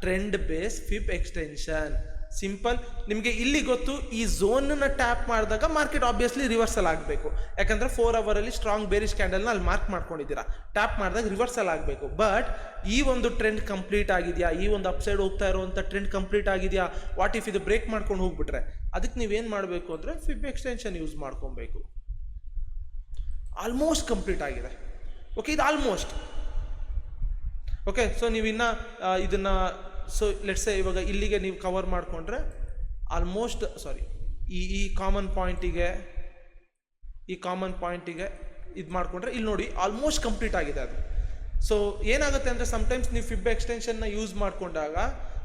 Trend base fib extension. Simple, ನಿಮಗೆ ಇಲ್ಲಿ ಗೊತ್ತು, ಈ ಝೋನನ್ನು ಟ್ಯಾಪ್ ಮಾಡಿದಾಗ ಮಾರ್ಕೆಟ್ ಆಬ್ವಿಯಸ್ಲಿ ರಿವರ್ಸಲ್ ಆಗಬೇಕು. ಯಾಕಂದರೆ 4 ಅವರಲ್ಲಿ ಸ್ಟ್ರಾಂಗ್ ಬೇರಿಶ್ ಕ್ಯಾಂಡಲ್ನ ಅಲ್ಲಿ ಮಾರ್ಕ್ ಮಾಡ್ಕೊಂಡಿದ್ದೀರಾ. ಟ್ಯಾಪ್ ಮಾಡಿದಾಗ ರಿವರ್ಸಲ್ ಆಗಬೇಕು. ಬಟ್ ಈ ಒಂದು ಟ್ರೆಂಡ್ ಕಂಪ್ಲೀಟ್ ಆಗಿದೆಯಾ, ಈ ಒಂದು ಅಪ್ಸೈಡ್ ಹೋಗ್ತಾ ಇರುವಂಥ ಟ್ರೆಂಡ್ ಕಂಪ್ಲೀಟ್ ಆಗಿದೆಯಾ? ವಾಟ್ ಇಫ್ ಇದು ಬ್ರೇಕ್ ಮಾಡ್ಕೊಂಡು ಹೋಗ್ಬಿಟ್ರೆ? ಅದಕ್ಕೆ ನೀವೇನು ಮಾಡಬೇಕು ಅಂದರೆ ಫಿಬ್ ಎಕ್ಸ್ಟೆನ್ಷನ್ ಯೂಸ್ ಮಾಡ್ಕೊಬೇಕು. ಆಲ್ಮೋಸ್ಟ್ ಕಂಪ್ಲೀಟ್ ಆಗಿದೆ. ಓಕೆ, ಇದು ಆಲ್ಮೋಸ್ಟ್. ಓಕೆ, ಸೊ ನೀವಿನ್ನು ಇದನ್ನು, ಸೊ ಲೆಟ್ಸ್ ಇವಾಗ ಇಲ್ಲಿಗೆ ನೀವು ಕವರ್ ಮಾಡಿಕೊಂಡ್ರೆ ಆಲ್ಮೋಸ್ಟ್, ಈ ಕಾಮನ್ ಪಾಯಿಂಟಿಗೆ ಇದು ಮಾಡಿಕೊಂಡ್ರೆ ಇಲ್ಲಿ ನೋಡಿ ಆಲ್ಮೋಸ್ಟ್ ಕಂಪ್ಲೀಟ್ ಆಗಿದೆ ಅದು. ಸೊ ಏನಾಗುತ್ತೆ ಅಂದರೆ, ಸಮ್ಟೈಮ್ಸ್ ನೀವು ಫಿಬ್ ಎಕ್ಸ್ಟೆನ್ಷನ್ನ ಯೂಸ್ ಮಾಡಿಕೊಂಡಾಗ,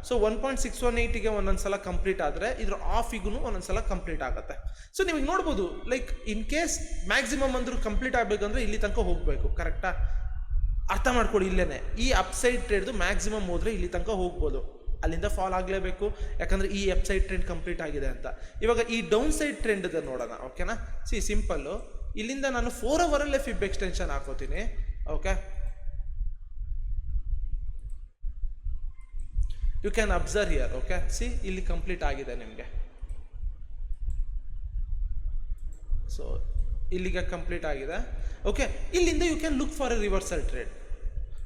ಸೊ 1.618ಗೆ ಒಂದೊಂದ್ಸಲ ಕಂಪ್ಲೀಟ್ ಆದರೆ ಇದ್ರ ಆಫಿಗೂ ಒಂದೊಂದ್ಸಲ ಕಂಪ್ಲೀಟ್ ಆಗುತ್ತೆ. ಸೊ ನಿಮಗೆ ನೋಡ್ಬೋದು, ಲೈಕ್ ಇನ್ ಕೇಸ್ ಮ್ಯಾಕ್ಸಿಮಮ್ ಅಂದ್ರೂ ಕಂಪ್ಲೀಟ್ ಆಗಬೇಕಂದ್ರೆ ಇಲ್ಲಿ ತನಕ ಹೋಗಬೇಕು, ಕರೆಕ್ಟಾ? ಅರ್ಥ ಮಾಡ್ಕೊಳ್ಳಿ, ಇಲ್ಲೇನೆ ಈ ಅಪ್ಸೈಡ್ ಟ್ರೇಡ್ದು ಮ್ಯಾಕ್ಸಿಮಮ್ ಹೋದರೆ ಇಲ್ಲಿ ತನಕ ಹೋಗ್ಬೋದು, ಅಲ್ಲಿಂದ ಫಾಲ್ ಆಗಲೇಬೇಕು, ಯಾಕಂದರೆ ಈ ಅಪ್ಸೈಡ್ ಟ್ರೆಂಡ್ ಕಂಪ್ಲೀಟ್ ಆಗಿದೆ ಅಂತ. ಇವಾಗ ಈ ಡೌನ್ ಸೈಡ್ ಟ್ರೆಂಡ್ ಇದೆ ನೋಡೋಣ. ಓಕೆನಾ? ಸಿಂಪಲ್ಲು, ಇಲ್ಲಿಂದ ನಾನು 4 ಅವರಲ್ಲೇ ಫಿಬ್ ಎಕ್ಸ್ಟೆನ್ಷನ್ ಹಾಕೋತೀನಿ. Okay, you can observe here. Okay, ಇಲ್ಲಿ ಕಂಪ್ಲೀಟ್ ಆಗಿದೆ ನಿಮಗೆ. ಸೊ ಇಲ್ಲಿಗೆ ಕಂಪ್ಲೀಟ್ ಆಗಿದೆ. ಓಕೆ, ಇಲ್ಲಿಂದ you can look for a reversal trade.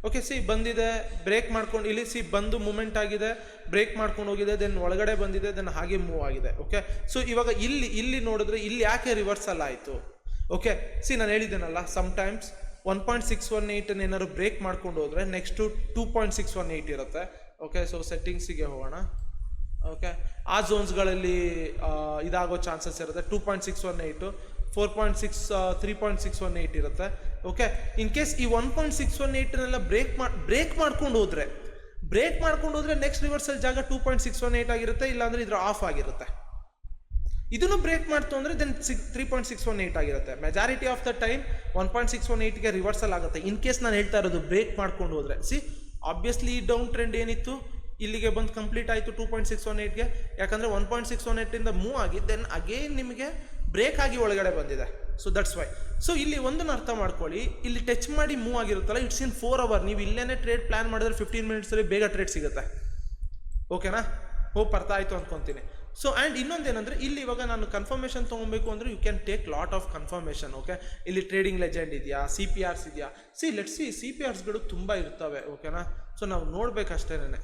Okay, ಬಂದಿದೆ, ಬ್ರೇಕ್ ಮಾಡ್ಕೊಂಡು ಇಲ್ಲಿ ಬಂದು ಮೂಮೆಂಟ್ ಆಗಿದೆ, ಬ್ರೇಕ್ ಮಾಡ್ಕೊಂಡು ಹೋಗಿದೆ, ದೆನ್ ಒಳಗಡೆ ಬಂದಿದೆ, ದೆನ್ ಹಾಗೆ ಮೂವ್ ಆಗಿದೆ. ಓಕೆ, ಸೊ ಇವಾಗ ಇಲ್ಲಿ ನೋಡಿದ್ರೆ ಇಲ್ಲಿ ಯಾಕೆ ರಿವರ್ಸಲ್ ಆಯಿತು? ಓಕೆ, ನಾನು ಹೇಳಿದ್ದೇನಲ್ಲ, ಸಮ್ಟೈಮ್ಸ್ 1.618 ಏನಾದ್ರು ಬ್ರೇಕ್ ಮಾಡ್ಕೊಂಡು ಹೋದರೆ ನೆಕ್ಸ್ಟು 2.618 ಇರುತ್ತೆ. ಓಕೆ, ಸೊ ಸೆಟ್ಟಿಂಗ್ಸಿಗೆ ಹೋಗೋಣ. ಓಕೆ, ಆ ಝೋನ್ಸ್ಗಳಲ್ಲಿ ಇದಾಗೋ ಚಾನ್ಸಸ್ ಇರುತ್ತೆ. 2.618, 4.6, 3.618 ಇರುತ್ತೆ. ಓಕೆ, ಇನ್ ಕೇಸ್ ಈ 1.618ನೆಲ್ಲ ಬ್ರೇಕ್ ಮಾಡ್ಕೊಂಡು ಹೋದ್ರೆ ನೆಕ್ಸ್ಟ್ ರಿವರ್ಸಲ್ ಜಾಗ 2.618 ಆಗಿರುತ್ತೆ, ಇಲ್ಲಾಂದ್ರೆ ಇದ್ರ ಆಫ್ ಆಗಿರುತ್ತೆ. ಇದನ್ನು ಬ್ರೇಕ್ ಮಾಡ್ತು ಅಂದರೆ ದೆನ್ 3.618 ಆಗಿರುತ್ತೆ. ಮೆಜಾರಿಟಿ ಆಫ್ ದ ಟೈಮ್ 1.618ಗೆ ರಿವರ್ಸಲ್ ಆಗುತ್ತೆ. ಇನ್ ಕೇಸ್ ನಾನು ಹೇಳ್ತಾ ಇರೋದು ಬ್ರೇಕ್ ಮಾಡ್ಕೊಂಡು ಹೋದರೆ, ಆಬ್ವಿಯಸ್ಲಿ ಡೌನ್ ಟ್ರೆಂಡ್ ಏನಿತ್ತು ಇಲ್ಲಿಗೆ ಬಂದು ಕಂಪ್ಲೀಟ್ ಆಯಿತು 2.618ಗೆ, ಯಾಕಂದರೆ 1.618ಇಂದ ಮೂವ್ ಆಗಿ ದೆನ್ ಅಗೇನ್ ನಿಮಗೆ ಬ್ರೇಕ್ ಆಗಿ ಒಳಗಡೆ ಬಂದಿದೆ. So that's Y. ಸೊ ಇಲ್ಲಿ ಒಂದನ್ನು ಅರ್ಥ ಮಾಡ್ಕೊಳ್ಳಿ, ಇಲ್ಲಿ ಟಚ್ ಮಾಡಿ ಮೂವ್ ಆಗಿರುತ್ತಲ್ಲ, ಇಟ್ಸ್ ಇನ್ 4 ಅವರ್. ನೀವು ಇಲ್ಲೇನೆ ಟ್ರೇಡ್ ಪ್ಲಾನ್ ಮಾಡಿದ್ರೆ 15 ಮಿನಿಟ್ಸಲ್ಲಿ ಬೇಗ ಟ್ರೇಡ್ ಸಿಗುತ್ತೆ. ಓಕೆನಾ? ಹೋಪ್ ಅರ್ಥ ಆಯಿತು ಅಂದ್ಕೊತೀನಿ. ಸೊ ಆ್ಯಂಡ್ ಇನ್ನೊಂದೇನೆಂದರೆ ಇಲ್ಲಿ ಇವಾಗ ನಾನು ಕನ್ಫರ್ಮೇಷನ್ ತೊಗೊಬೇಕು ಅಂದರೆ you can take lot of confirmation. Okay, ಇಲ್ಲಿ ಟ್ರೇಡಿಂಗ್ ಲೆಜೆಂಡ್ ಇದೆಯಾ, CPRs ಇದೆಯಾ? ಲೆಟ್ಸ್ ಸಿ CPRsಗಳು ತುಂಬ ಇರ್ತವೆ. ಓಕೆನಾ? ಸೊ ನಾವು ನೋಡಬೇಕಷ್ಟೇನೆ.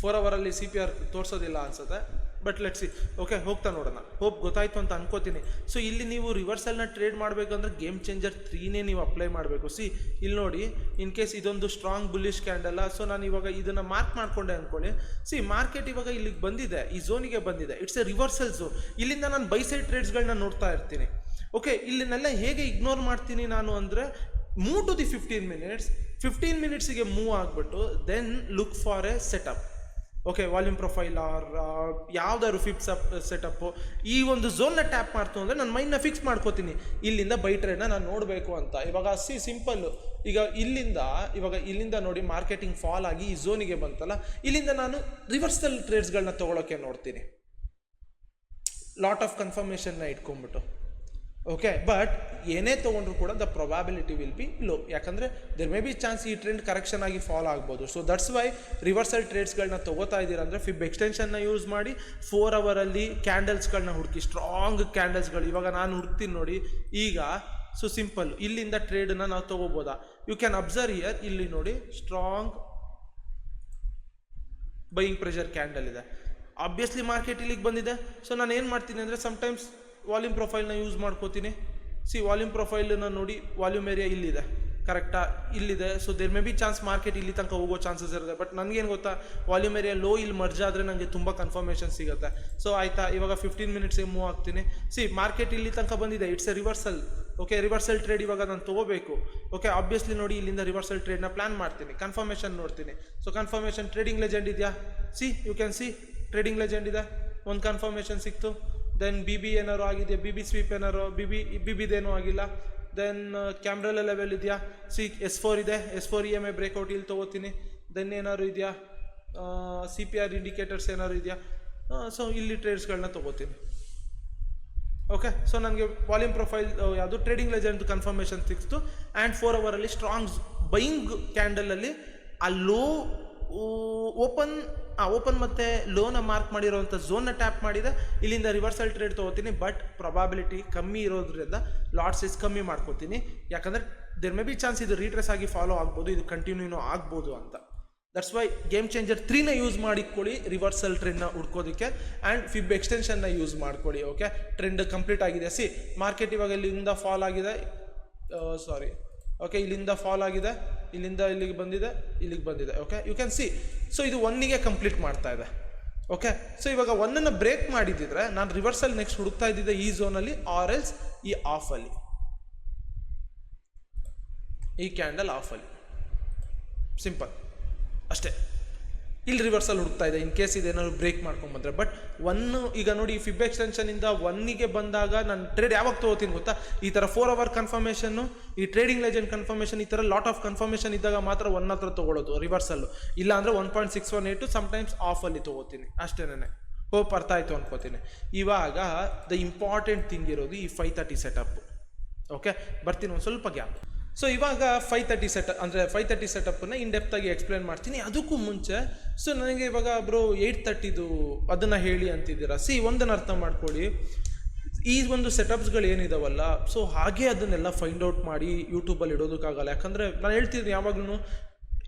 4 ಅವರಲ್ಲಿ CPR ತೋರಿಸೋದಿಲ್ಲ ಅನ್ಸುತ್ತೆ, ಬಟ್ ಲೆಟ್ಸ್ ಸಿ. ಓಕೆ, ಹೋಗ್ತಾ ನೋಡೋಣ. ಹೋಪ್ ಗೊತ್ತಾಯ್ತು ಅಂತ ಅನ್ಕೋತೀನಿ. ಸೊ ಇಲ್ಲಿ ನೀವು ರಿವರ್ಸಲ್ನ ಟ್ರೇಡ್ ಮಾಡಬೇಕಂದ್ರೆ ಗೇಮ್ ಚೇಂಜರ್ 3ನೇ ನೀವು ಅಪ್ಲೈ ಮಾಡಬೇಕು. ಇಲ್ಲಿ ನೋಡಿ, ಇನ್ ಕೇಸ್ ಇದೊಂದು ಸ್ಟ್ರಾಂಗ್ ಬುಲ್ಲಿಶ್ ಕ್ಯಾಂಡಲ್. ಸೊ ನಾನು ಇವಾಗ ಇದನ್ನು ಮಾರ್ಕ್ ಮಾಡ್ಕೊಂಡೆ ಅಂದ್ಕೊಳ್ಳಿ. ಮಾರ್ಕೆಟ್ ಇವಾಗ ಇಲ್ಲಿಗೆ ಬಂದಿದೆ, ಈ ಝೋನಿಗೆ ಬಂದಿದೆ. It's a reversal zone. ಇಲ್ಲಿಂದ ನಾನು ಬೈ ಸೈಡ್ ಟ್ರೇಡ್ಸ್ಗಳನ್ನ ನೋಡ್ತಾ ಇರ್ತೀನಿ. ಓಕೆ, ಇಲ್ಲಿನೆಲ್ಲ ಹೇಗೆ ಇಗ್ನೋರ್ ಮಾಡ್ತೀನಿ ನಾನು ಅಂದರೆ, ಮೂವ್ ಟು ದಿ 15 ಮಿನಿಟ್ಸಿಗೆ ಮೂವ್ ಆಗಿಬಿಟ್ಟು then look for a setup. Okay, volume profile or ಯಾವ್ದಾದ್ರು ಫಿಕ್ಸ್ ಸೆಟಪ್ಪು ಈ ಒಂದು ಝೋನ್ನ ಟ್ಯಾಪ್ ಮಾಡ್ತು ಅಂದರೆ ನನ್ನ ಮೈಂಡ್ನ ಫಿಕ್ಸ್ ಮಾಡ್ಕೋತೀನಿ, ಇಲ್ಲಿಂದ ಬೈ ಟ್ರೇಡ್ನ ನಾನು ನೋಡಬೇಕು ಅಂತ. ಇವಾಗ ಸಿಂಪಲ್ಲು. ಈಗ ಇಲ್ಲಿಂದ ನೋಡಿ ಮಾರ್ಕೆಟಿಂಗ್ ಫಾಲ್ ಆಗಿ ಈ ಝೋನಿಗೆ ಬಂತಲ್ಲ, ಇಲ್ಲಿಂದ ನಾನು ರಿವರ್ಸಲ್ ಟ್ರೇಡ್ಸ್ಗಳನ್ನ ತೊಗೊಳಕ್ಕೆ ನೋಡ್ತೀನಿ, ಲಾಟ್ ಆಫ್ ಕನ್ಫರ್ಮೇಷನ್ನ ಇಟ್ಕೊಂಡ್ಬಿಟ್ಟು. ಓಕೆ, ಬಟ್ ಏನೇ ತೊಗೊಂಡ್ರು ಕೂಡ the probability will be low. ಯಾಕಂದರೆ ದೆರ್ ಮೇ ಬಿ ಚಾನ್ಸ್ ಈ ಟ್ರೆಂಡ್ ಕರೆಕ್ಷನ್ ಆಗಿ ಫಾಲ್ ಆಗ್ಬೋದು. ಸೊ ದಟ್ಸ್ ವೈ ರಿವರ್ಸಲ್ ಟ್ರೇಡ್ಸ್ಗಳನ್ನ ತೊಗೋತಾ ಇದ್ದೀರಾ ಅಂದರೆ ಫಿಬ್ ಎಕ್ಸ್ಟೆನ್ಷನ್ನ ಯೂಸ್ ಮಾಡಿ 4 ಅವರಲ್ಲಿ ಕ್ಯಾಂಡಲ್ಸ್ಗಳನ್ನ ಹುಡುಕಿ, ಸ್ಟ್ರಾಂಗ್ ಕ್ಯಾಂಡಲ್ಸ್ಗಳು. ಇವಾಗ ನಾನು ಹುಡುಕ್ತೀನಿ ನೋಡಿ ಈಗ. ಸೊ ಸಿಂಪಲ್, ಇಲ್ಲಿಂದ ಟ್ರೇಡನ್ನ ನಾವು ತೊಗೋಬೋದಾ? You can observe here. ಇಲ್ಲಿ ನೋಡಿ ಸ್ಟ್ರಾಂಗ್ ಬೈಯಿಂಗ್ ಪ್ರೆಷರ್ ಕ್ಯಾಂಡಲ್ ಇದೆ. ಆಬ್ವಿಯಸ್ಲಿ ಮಾರ್ಕೆಟ್ ಇಲ್ಲಿಗೆ ಬಂದಿದೆ. ಸೊ ನಾನು ಏನು ಮಾಡ್ತೀನಿ ಅಂದರೆ ಸಮ್ಟೈಮ್ಸ್ ವಾಲ್ಯೂಮ್ ಪ್ರೊಫೈಲ್ನ ಯೂಸ್ ಮಾಡ್ಕೋತೀನಿ. ವಾಲ್ಯೂಮ್ ಪ್ರೊಫೈಲನ್ನ ನೋಡಿ, ವಾಲ್ಯೂಮ್ ಏರಿಯಾ ಇಲ್ಲಿದೆ, ಕರೆಕ್ಟಾ? ಇಲ್ಲಿದೆ. So there may be chance market ಇಲ್ಲಿ ತನಕ ಹೋಗೋ ಚಾನ್ಸಸ್ ಇರುತ್ತೆ. ಬಟ್ ನನಗೇನು ಗೊತ್ತಾ, ವಾಲ್ಯೂಮ್ ಏರಿಯಾ ಲೋ ಇಲ್ಲಿ ಮರ್ಜ್ ಆದರೆ ನನಗೆ ತುಂಬ ಕನ್ಫರ್ಮೇಷನ್ ಸಿಗುತ್ತೆ. ಸೊ ಆಯಿತಾ, ಇವಾಗ 15 ಮಿನಿಟ್ಸ್ಗೆ ಮೂವ್ ಆಗ್ತೀನಿ. ಮಾರ್ಕೆಟ್ ಇಲ್ಲಿ ತನಕ ಬಂದಿದೆ, it's a reversal. Okay, reversal trade ಇವಾಗ ನಾನು ತೊಗೋಬೇಕು. ಓಕೆ, ಆಬ್ವಿಯಸ್ಲಿ ನೋಡಿ ಇಲ್ಲಿಂದ ರಿವರ್ಸಲ್ ಟ್ರೇಡ್ನ ಪ್ಲಾನ್ ಮಾಡ್ತೀನಿ, ಕನ್ಫರ್ಮೇಷನ್ ನೋಡ್ತೀನಿ. ಸೊ ಕನ್ಫರ್ಮೇಷನ್ ಟ್ರೇಡಿಂಗ್ ಲೆಜೆಂಡ್ ಇದೆಯಾ? You can see trading legend ಇದೆ, ಒಂದು ಕನ್ಫರ್ಮೇಷನ್ ಸಿಕ್ತು. ದೆನ್ BB ಏನಾರು ಆಗಿದೆಯಾ? BB ಸ್ವೀಪ್ ಏನಾರು, BBದೇನೂ ಆಗಿಲ್ಲ. ದೆನ್ ಕ್ಯಾಮ್ರಲ್ಲ ಲೆವೆಲ್ ಇದೆಯಾ? S4 ಇದೆ, S4 EMA ಬ್ರೇಕ್ಔಟ್ ಇಲ್ಲಿ ತೊಗೋತೀನಿ. ದೆನ್ ಏನಾದ್ರು ಇದೆಯಾ? CPR ಇಂಡಿಕೇಟರ್ಸ್ ಏನಾದ್ರು ಇದೆಯಾ? ಸೊ ಇಲ್ಲಿ ಟ್ರೇಡ್ಸ್ಗಳನ್ನ ತೊಗೋತೀನಿ. ಓಕೆ, ಸೊ ನನಗೆ ವಾಲ್ಯೂಮ್ ಪ್ರೊಫೈಲ್ ಯಾವುದು ಟ್ರೇಡಿಂಗ್ ಲೆಜೆಂಡ್ ಕನ್ಫರ್ಮೇಷನ್ ಸಿಕ್ತು. ಆ್ಯಂಡ್ 4 ಅವರಲ್ಲಿ ಸ್ಟ್ರಾಂಗ್ ಬೈಯಿಂಗ್ ಕ್ಯಾಂಡಲಲ್ಲಿ ಆ ಲೋ ಓಪನ್ ಮತ್ತು ಲೋನ ಮಾರ್ಕ್ ಮಾಡಿರೋವಂಥ ಝೋನ್ನ ಟ್ಯಾಪ್ ಮಾಡಿದೆ. ಇಲ್ಲಿಂದ ರಿವರ್ಸಲ್ ಟ್ರೇಡ್ ತೊಗೋತೀನಿ, ಬಟ್ ಪ್ರೊಬಾಬಿಲಿಟಿ ಕಮ್ಮಿ ಇರೋದ್ರಿಂದ ಲಾಟ್ ಸೈಜ್ ಕಮ್ಮಿ ಮಾಡ್ಕೋತೀನಿ. ಯಾಕಂದರೆ ದೇರ್ ಮೇ ಬಿ ಚಾನ್ಸ್ ಇದು ರೀಟ್ರೆಸ್ ಆಗಿ ಫಾಲೋ ಆಗ್ಬೋದು, ಇದು ಕಂಟಿನ್ಯೂನೂ ಆಗ್ಬೋದು ಅಂತ. ದಟ್ಸ್ ವೈ ಗೇಮ್ ಚೇಂಜರ್ 3ನ ಯೂಸ್ ಮಾಡಿಕೊಳ್ಳಿ ರಿವರ್ಸಲ್ ಟ್ರೆಂಡ್ನ ಹುಡ್ಕೋದಕ್ಕೆ. ಆ್ಯಂಡ್ ಫಿಬ್ ಎಕ್ಸ್ಟೆನ್ಷನ್ನ ಯೂಸ್ ಮಾಡ್ಕೊಳ್ಳಿ. ಓಕೆ, ಟ್ರೆಂಡ್ ಕಂಪ್ಲೀಟ್ ಆಗಿದೆ. ಮಾರ್ಕೆಟ್ ಇವಾಗ ಇಲ್ಲಿಂದ ಫಾಲ್ ಆಗಿದೆ. ಓಕೆ, ಇಲ್ಲಿಂದ ಫಾಲ್ ಆಗಿದೆ, ಇಲ್ಲಿಂದ ಇಲ್ಲಿಗೆ ಬಂದಿದೆ. Okay, you can see. So ಇದು 1ಗೆ ಕಂಪ್ಲೀಟ್ ಮಾಡ್ತಾ ಇದೆ. ಓಕೆ, ಸೊ ಇವಾಗ 1ಅನ್ನು ಬ್ರೇಕ್ ಮಾಡಿದ್ದಿದ್ರೆ ನಾನು ರಿವರ್ಸಲ್ ನೆಕ್ಸ್ಟ್ ಹುಡುಕ್ತಾ ಇದ್ದಿದ್ದೆ ಈ ಝೋನಲ್ಲಿ, ಆರ್ ಎಲ್ಸ್ ಈ ಆಫಲ್ಲಿ, ಈ ಕ್ಯಾಂಡಲ್ ಆಫಲ್ಲಿ. ಸಿಂಪಲ್ ಅಷ್ಟೇ. ಇಲ್ಲಿ ರಿವರ್ಸಲ್ ಹುಡುಕ್ತಾ ಇದೆ ಇನ್ ಕೇಸ್ ಇದೇನಾದ್ರು ಬ್ರೇಕ್ ಮಾಡ್ಕೊಂಡ್ಬಂದ್ರೆ. ಬಟ್ 1 ಈಗ ನೋಡಿ ಫಿಬ್ ಎಕ್ಸ್ಟೆನ್ಷನಿಂದ 1ಗೆ ಬಂದಾಗ ನಾನು ಟ್ರೇಡ್ ಯಾವಾಗ ತೊಗೋತೀನಿ ಗೊತ್ತಾ? ಈ ಥರ 4 ಅವರ್ ಕನ್ಫರ್ಮೇಷನ್ನು, ಈ ಟ್ರೇಡಿಂಗ್ ಲೆಜೆಂಡ್ ಕನ್ಫರ್ಮೇಷನ್, ಈ ಥರ ಲಾಟ್ ಆಫ್ ಕನ್ಫರ್ಮೇಷನ್ ಇದ್ದಾಗ ಮಾತ್ರ 1 ಹತ್ರ ತೊಗೊಳ್ಳೋದು ರಿವರ್ಸಲ್ಲು. ಇಲ್ಲ ಅಂದರೆ 1.618 ಸಮ್ಟೈಮ್ಸ್ ಆಫಲ್ಲಿ ತೊಗೋತೀನಿ ಅಷ್ಟೇನೆ. ಹೋಪ್ ಅರ್ಥ ಆಯಿತು ಅನ್ಕೋತೀನಿ. ಇವಾಗ ದ ಇಂಪಾರ್ಟೆಂಟ್ ಥಿಂಗ್ ಇರೋದು ಈ 530 ಸೆಟಪ್. ಓಕೆ, ಬರ್ತೀನಿ ಒಂದು ಸ್ವಲ್ಪ ಗ್ಯಾಪ್. ಸೊ ಇವಾಗ 530 ಸೆಟಪ್ಪನ್ನು ಇನ್ ಡೆಪ್ತಾಗಿ ಎಕ್ಸ್ಪ್ಲೇನ್ ಮಾಡ್ತೀನಿ. ಅದಕ್ಕೂ ಮುಂಚೆ ಸೊ ನನಗೆ ಇವಾಗ 830 ಅದನ್ನು ಹೇಳಿ ಅಂತಿದ್ದೀರಾ. ಒಂದನ್ನು ಅರ್ಥ ಮಾಡ್ಕೊಳ್ಳಿ, ಈ ಒಂದು ಸೆಟಪ್ಸ್ಗಳು ಏನಿದಾವಲ್ಲ, ಸೊ ಹಾಗೆ ಅದನ್ನೆಲ್ಲ ಫೈಂಡ್ ಔಟ್ ಮಾಡಿ ಯೂಟ್ಯೂಬಲ್ಲಿ ಇಡೋದಕ್ಕಾಗಲ್ಲ. ಯಾಕಂದರೆ ನಾನು ಹೇಳ್ತಿದ್ದೀನಿ ಯಾವಾಗಲೂ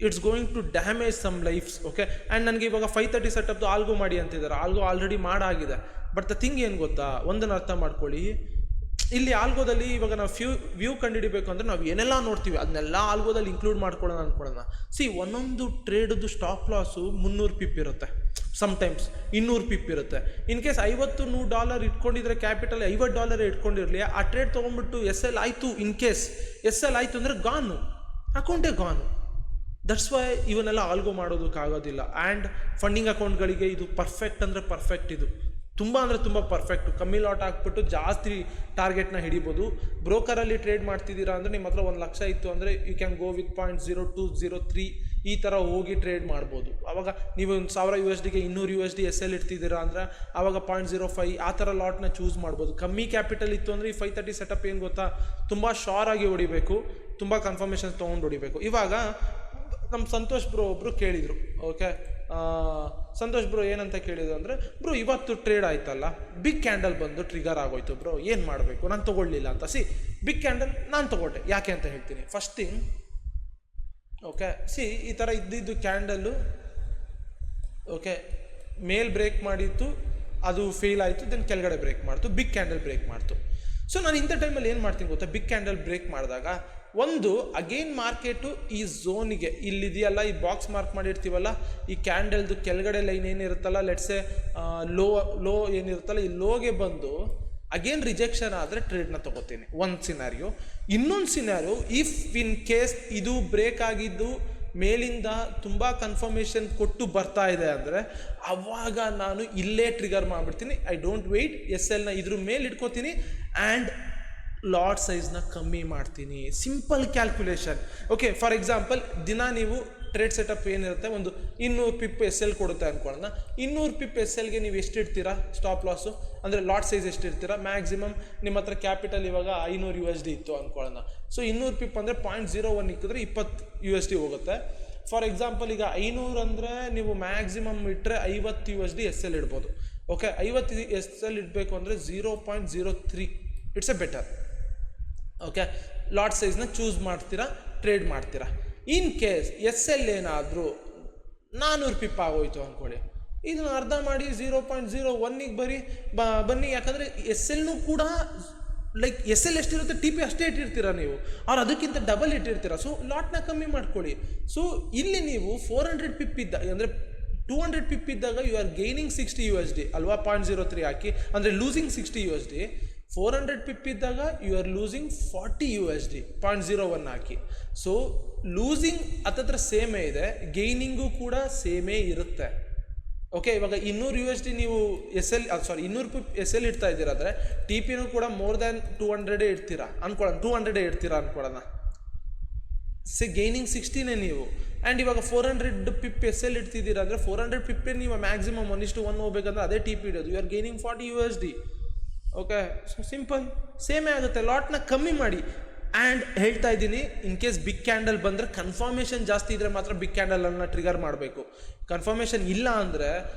it's going to damage some lifes. Okay, and ನನಗೆ ಇವಾಗ 530 ಸೆಟಪ್ದು ಆಲ್ಗೋ ಮಾಡಿ ಅಂತಿದ್ದಾರೆ. ಆಲ್ಗೋ ಆಲ್ರೆಡಿ ಮಾಡಾಗಿದೆ. ಬಟ್ ದ ಥಿಂಗ್ ಏನು ಗೊತ್ತಾ, ಒಂದನ್ನು ಅರ್ಥ ಮಾಡ್ಕೊಳ್ಳಿ, ಇಲ್ಲಿ ಆಲ್ಗೋದಲ್ಲಿ ಇವಾಗ ನಾವು ವ್ಯೂ ಕಂಡುಹಿಡಿಬೇಕು ಅಂದರೆ ನಾವು ಏನೆಲ್ಲ ನೋಡ್ತೀವಿ ಅದನ್ನೆಲ್ಲ ಆಲ್ಗೋದಲ್ಲಿ ಇನ್ಕ್ಲೂಡ್ ಮಾಡ್ಕೊಳ್ಳೋಣ. ಒಂದೊಂದು ಟ್ರೇಡ್ದು ಸ್ಟಾಪ್ ಲಾಸು 300 ಪಿಪ್ ಇರುತ್ತೆ, ಸಮ್ಟೈಮ್ಸ್ 200 ಪಿಪ್ ಇರುತ್ತೆ. ಇನ್ ಕೇಸ್ $50-100 ಇಟ್ಕೊಂಡಿದ್ರೆ ಕ್ಯಾಪಿಟಲ್ $50 ಇಟ್ಕೊಂಡಿರಲಿ, ಆ ಟ್ರೇಡ್ ತೊಗೊಂಡ್ಬಿಟ್ಟು SL ಆಯಿತು, ಇನ್ ಕೇಸ್ SL ಆಯಿತು ಅಂದರೆ ಗಾನು, ಅಕೌಂಟೇ ಗಾನು. ದಟ್ಸ್ ವೈ ಇವನ್ನೆಲ್ಲ ಆಲ್ಗೋ ಮಾಡೋದಕ್ಕಾಗೋದಿಲ್ಲ. ಆ್ಯಂಡ್ ಫಂಡಿಂಗ್ ಅಕೌಂಟ್ಗಳಿಗೆ ಇದು ಪರ್ಫೆಕ್ಟ್ ಅಂದರೆ ಪರ್ಫೆಕ್ಟ್. ಇದು ತುಂಬ ಅಂದರೆ ತುಂಬ ಪರ್ಫೆಕ್ಟು. ಕಮ್ಮಿ ಲಾಟ್ ಹಾಕ್ಬಿಟ್ಟು ಜಾಸ್ತಿ ಟಾರ್ಗೆಟ್ನ ಹಿಡಿಬೋದು. ಬ್ರೋಕರಲ್ಲಿ ಟ್ರೇಡ್ ಮಾಡ್ತಿದ್ದೀರಾ ಅಂದರೆ ನಿಮ್ಮ ಹತ್ರ 1 ಲಕ್ಷ ಇತ್ತು ಅಂದರೆ ಯು ಕ್ಯಾನ್ ಗೋ ವಿತ್ 0.0203 ಈ ಥರ ಹೋಗಿ ಟ್ರೇಡ್ ಮಾಡ್ಬೋದು. ಆವಾಗ ನೀವು $1000 $200 SL ಇಡ್ತಿದ್ದೀರಾ ಅಂದರೆ ಆವಾಗ 0.05 ಆ ಥರ ಲಾಟ್ನ ಚೂಸ್ ಮಾಡ್ಬೋದು. ಕಮ್ಮಿ ಕ್ಯಾಪಿಟಲ್ ಇತ್ತು ಅಂದರೆ ಈ 530 ಸೆಟಪ್ ಏನು ಗೊತ್ತಾ, ತುಂಬ ಶೋರ್ ಆಗಿ ಹೊಡಿಬೇಕು, ತುಂಬ ಕನ್ಫರ್ಮೇಷನ್ಸ್ ತೊಗೊಂಡು ಹೊಡಿಬೇಕು. ಇವಾಗ ನಮ್ಮ ಸಂತೋಷ್ ಬ್ರೋ ಒಬ್ಬರು ಕೇಳಿದರು. ಓಕೆ, ಸಂತೋಷ್ ಬ್ರೋ ಏನಂತ ಕೇಳಿದ್ರು ಅಂದರೆ, ಬ್ರೋ ಇವತ್ತು ಟ್ರೇಡ್ ಆಯ್ತಲ್ಲ, ಬಿಗ್ ಕ್ಯಾಂಡಲ್ ಬಂದು ಟ್ರಿಗರ್ ಆಗೋಯ್ತು ಬ್ರೋ, ಏನು ಮಾಡಬೇಕು, ನಾನು ತೊಗೊಳ್ಳಿಲ್ಲ ಅಂತ. ಬಿಗ್ ಕ್ಯಾಂಡಲ್ ನಾನು ತೊಗೊಂಡೆ, ಯಾಕೆ ಅಂತ ಹೇಳ್ತೀನಿ. ಫಸ್ಟ್ ಥಿಂಗ್, ಓಕೆ, ಈ ಥರ ಇದ್ದಿದ್ದು ಕ್ಯಾಂಡಲ್ಲು, ಓಕೆ, ಮೇಲ್ ಬ್ರೇಕ್ ಮಾಡಿತ್ತು, ಅದು ಫೇಲ್ ಆಯಿತು, ದೆನ್ ಕೆಳಗಡೆ ಬ್ರೇಕ್ ಮಾಡ್ತು, ಬಿಗ್ ಕ್ಯಾಂಡಲ್ ಬ್ರೇಕ್ ಮಾಡ್ತು. ಸೊ ನಾನು ಇಂಥ ಟೈಮಲ್ಲಿ ಏನು ಮಾಡ್ತೀನಿ ಗೊತ್ತಾ, ಬಿಗ್ ಕ್ಯಾಂಡಲ್ ಬ್ರೇಕ್ ಮಾಡಿದಾಗ ಒಂದು ಅಗೇನ್ ಮಾರ್ಕೆಟು ಈ ಝೋನಿಗೆ ಇಲ್ಲಿದೆಯಲ್ಲ, ಈ ಬಾಕ್ಸ್ ಮಾರ್ಕ್ ಮಾಡಿರ್ತೀವಲ್ಲ, ಈ ಕ್ಯಾಂಡಲ್ದು ಕೆಳಗಡೆ ಲೈನ್ ಏನಿರುತ್ತಲ್ಲ, ಲೆಟ್ಸೆ ಲೋ ಏನಿರುತ್ತಲ್ಲ, ಈ ಲೋಗೆ ಬಂದು ಅಗೇನ್ ರಿಜೆಕ್ಷನ್ ಆದರೆ ಟ್ರೇಡ್ನ ತೊಗೋತೀನಿ, ಒಂದು ಸಿನಾರಿಯೋ. ಇನ್ನೊಂದು ಸಿನಾರಿಯೋ, ಇಫ್ ಇನ್ ಕೇಸ್ ಇದು ಬ್ರೇಕ್ ಆಗಿದ್ದು ಮೇಲಿಂದ ತುಂಬ ಕನ್ಫರ್ಮೇಷನ್ ಕೊಟ್ಟು ಬರ್ತಾ ಇದೆ ಅಂದರೆ ಅವಾಗ ನಾನು ಇಲ್ಲೇ ಟ್ರಿಗರ್ ಮಾಡಿಬಿಡ್ತೀನಿ. ಐ ಡೋಂಟ್ ವೆಯ್ಟ್, SLನ ಇದ್ರ ಮೇಲೆ ಇಟ್ಕೋತೀನಿ ಆ್ಯಂಡ್ ಲಾಟ್ ಸೈಜ್ನ ಕಮ್ಮಿ ಮಾಡ್ತೀನಿ. Simple calculation. Okay, for example, ದಿನ ನೀವು ಟ್ರೇಡ್ ಸೆಟಪ್ ಏನಿರುತ್ತೆ, ಒಂದು 200 ಪಿಪ್ SL ಕೊಡುತ್ತೆ ಅಂದ್ಕೊಳ್ಳೋಣ. 200 ಪಿಪ್ SLಗೆ ನೀವು ಎಷ್ಟು ಇಡ್ತೀರಾ ಸ್ಟಾಪ್ ಲಾಸು, ಅಂದರೆ ಲಾಟ್ ಸೈಜ್ ಎಷ್ಟು ಇಡ್ತೀರಾ? ಮ್ಯಾಕ್ಸಿಮಮ್ ನಿಮ್ಮ ಹತ್ರ ಕ್ಯಾಪಿಟಲ್ ಇವಾಗ $500 USD ಇತ್ತು ಅಂದ್ಕೊಳ್ಳೋಣ. ಸೊ 200 ಪಿಪ್ ಅಂದರೆ 0.01 ಇಕ್ಕಿದ್ರೆ $20 USD ಹೋಗುತ್ತೆ. ಫಾರ್ ಎಕ್ಸಾಂಪಲ್, ಈಗ 500 ಅಂದರೆ ನೀವು ಮ್ಯಾಕ್ಸಿಮಮ್ ಇಟ್ಟರೆ $50 USD SL ಇಡ್ಬೋದು. ಓಕೆ, $50 SL ಇಡಬೇಕು ಅಂದರೆ 0.03, it's a better. Okay, lot ಸೈಜ್ನ ಚೂಸ್ ಮಾಡ್ತೀರಾ, ಟ್ರೇಡ್ ಮಾಡ್ತೀರಾ. ಇನ್ ಕೇಸ್ SL ಏನಾದರೂ 400 ಪಿಪ್ ಆಗೋಯ್ತು ಅಂದ್ಕೊಳ್ಳಿ, ಇದನ್ನ ಅರ್ಧ ಮಾಡಿ 0.01ಗೆ ಬನ್ನಿ. ಯಾಕಂದರೆ SLನೂ ಕೂಡ ಲೈಕ್ SL ಎಷ್ಟಿರುತ್ತೆ, TP ಅಷ್ಟೇ ಇಟ್ಟಿರ್ತೀರ ನೀವು, ಅವ್ರು ಅದಕ್ಕಿಂತ ಡಬಲ್ ಇಟ್ಟಿರ್ತೀರ. ಸೊ ಲಾಟ್ನ ಕಮ್ಮಿ ಮಾಡ್ಕೊಳ್ಳಿ. ಸೊ ಇಲ್ಲಿ ನೀವು 400 ಪಿಪ್ ಇದ್ದ ಅಂದರೆ 200 ಪಿಪ್ ಇದ್ದಾಗ ಯು ಆರ್ ಗೈನಿಂಗ್ $60 USD ಅಲ್ವಾ, 0.03 ಹಾಕಿ, ಅಂದರೆ ಲೂಸಿಂಗ್ $60 USD. 400 ಪಿಪ್ ಇದ್ದಾಗ ಯು ಆರ್ ಲೂಸಿಂಗ್ $40 USD, 0.01 ಹಾಕಿ. ಸೊ ಲೂಸಿಂಗ್ ಹತ್ತತ್ರ ಸೇಮೇ ಇದೆ, ಗೈನಿಂಗು ಕೂಡ ಸೇಮೇ ಇರುತ್ತೆ. ಓಕೆ, ಇವಾಗ $200 USD ನೀವು $200 ಪಿಪ್ SL ಇಡ್ತಾ ಇದ್ದೀರಾ ಅಂದರೆ TPನೂ ಕೂಡ ಮೋರ್ ದ್ಯಾನ್ 200 ಇಡ್ತೀರಾ ಅನ್ಕೊಳ್ಳೋಣ, 200 ಇಡ್ತೀರಾ ಅನ್ಕೊಳ್ಳೋಣ. ಗೈನಿಂಗ್ 60ನೇ ನೀವು. ಆ್ಯಂಡ್ ಇವಾಗ 400 ಪಿಪ್ SL ಇಡ್ತಿದ್ದೀರಾ ಅಂದರೆ 400 ಪಿಪ್ಪೇ ನೀವು ಮ್ಯಾಕ್ಸಿಮಮ್ 1:1 ಹೋಗ್ಬೇಕಂದ್ರೆ ಅದೇ TP ಇಡೋದು. You are gaining $40 USD. Okay, so simple, ಸೇಮೇ ಆಗುತ್ತೆ. ಲಾಟ್ನ ಕಮ್ಮಿ ಮಾಡಿ. ಆ್ಯಂಡ್ ಹೇಳ್ತಾ ಇದ್ದೀನಿ, ಇನ್ ಕೇಸ್ ಬಿಗ್ ಕ್ಯಾಂಡಲ್ ಬಂದರೆ ಕನ್ಫರ್ಮೇಷನ್ ಜಾಸ್ತಿ ಇದ್ದರೆ ಮಾತ್ರ ಬಿಗ್ ಕ್ಯಾಂಡಲನ್ನು ಟ್ರಿಗರ್ ಮಾಡಬೇಕು. ಕನ್ಫರ್ಮೇಷನ್ ಇಲ್ಲ ಅಂದರೆ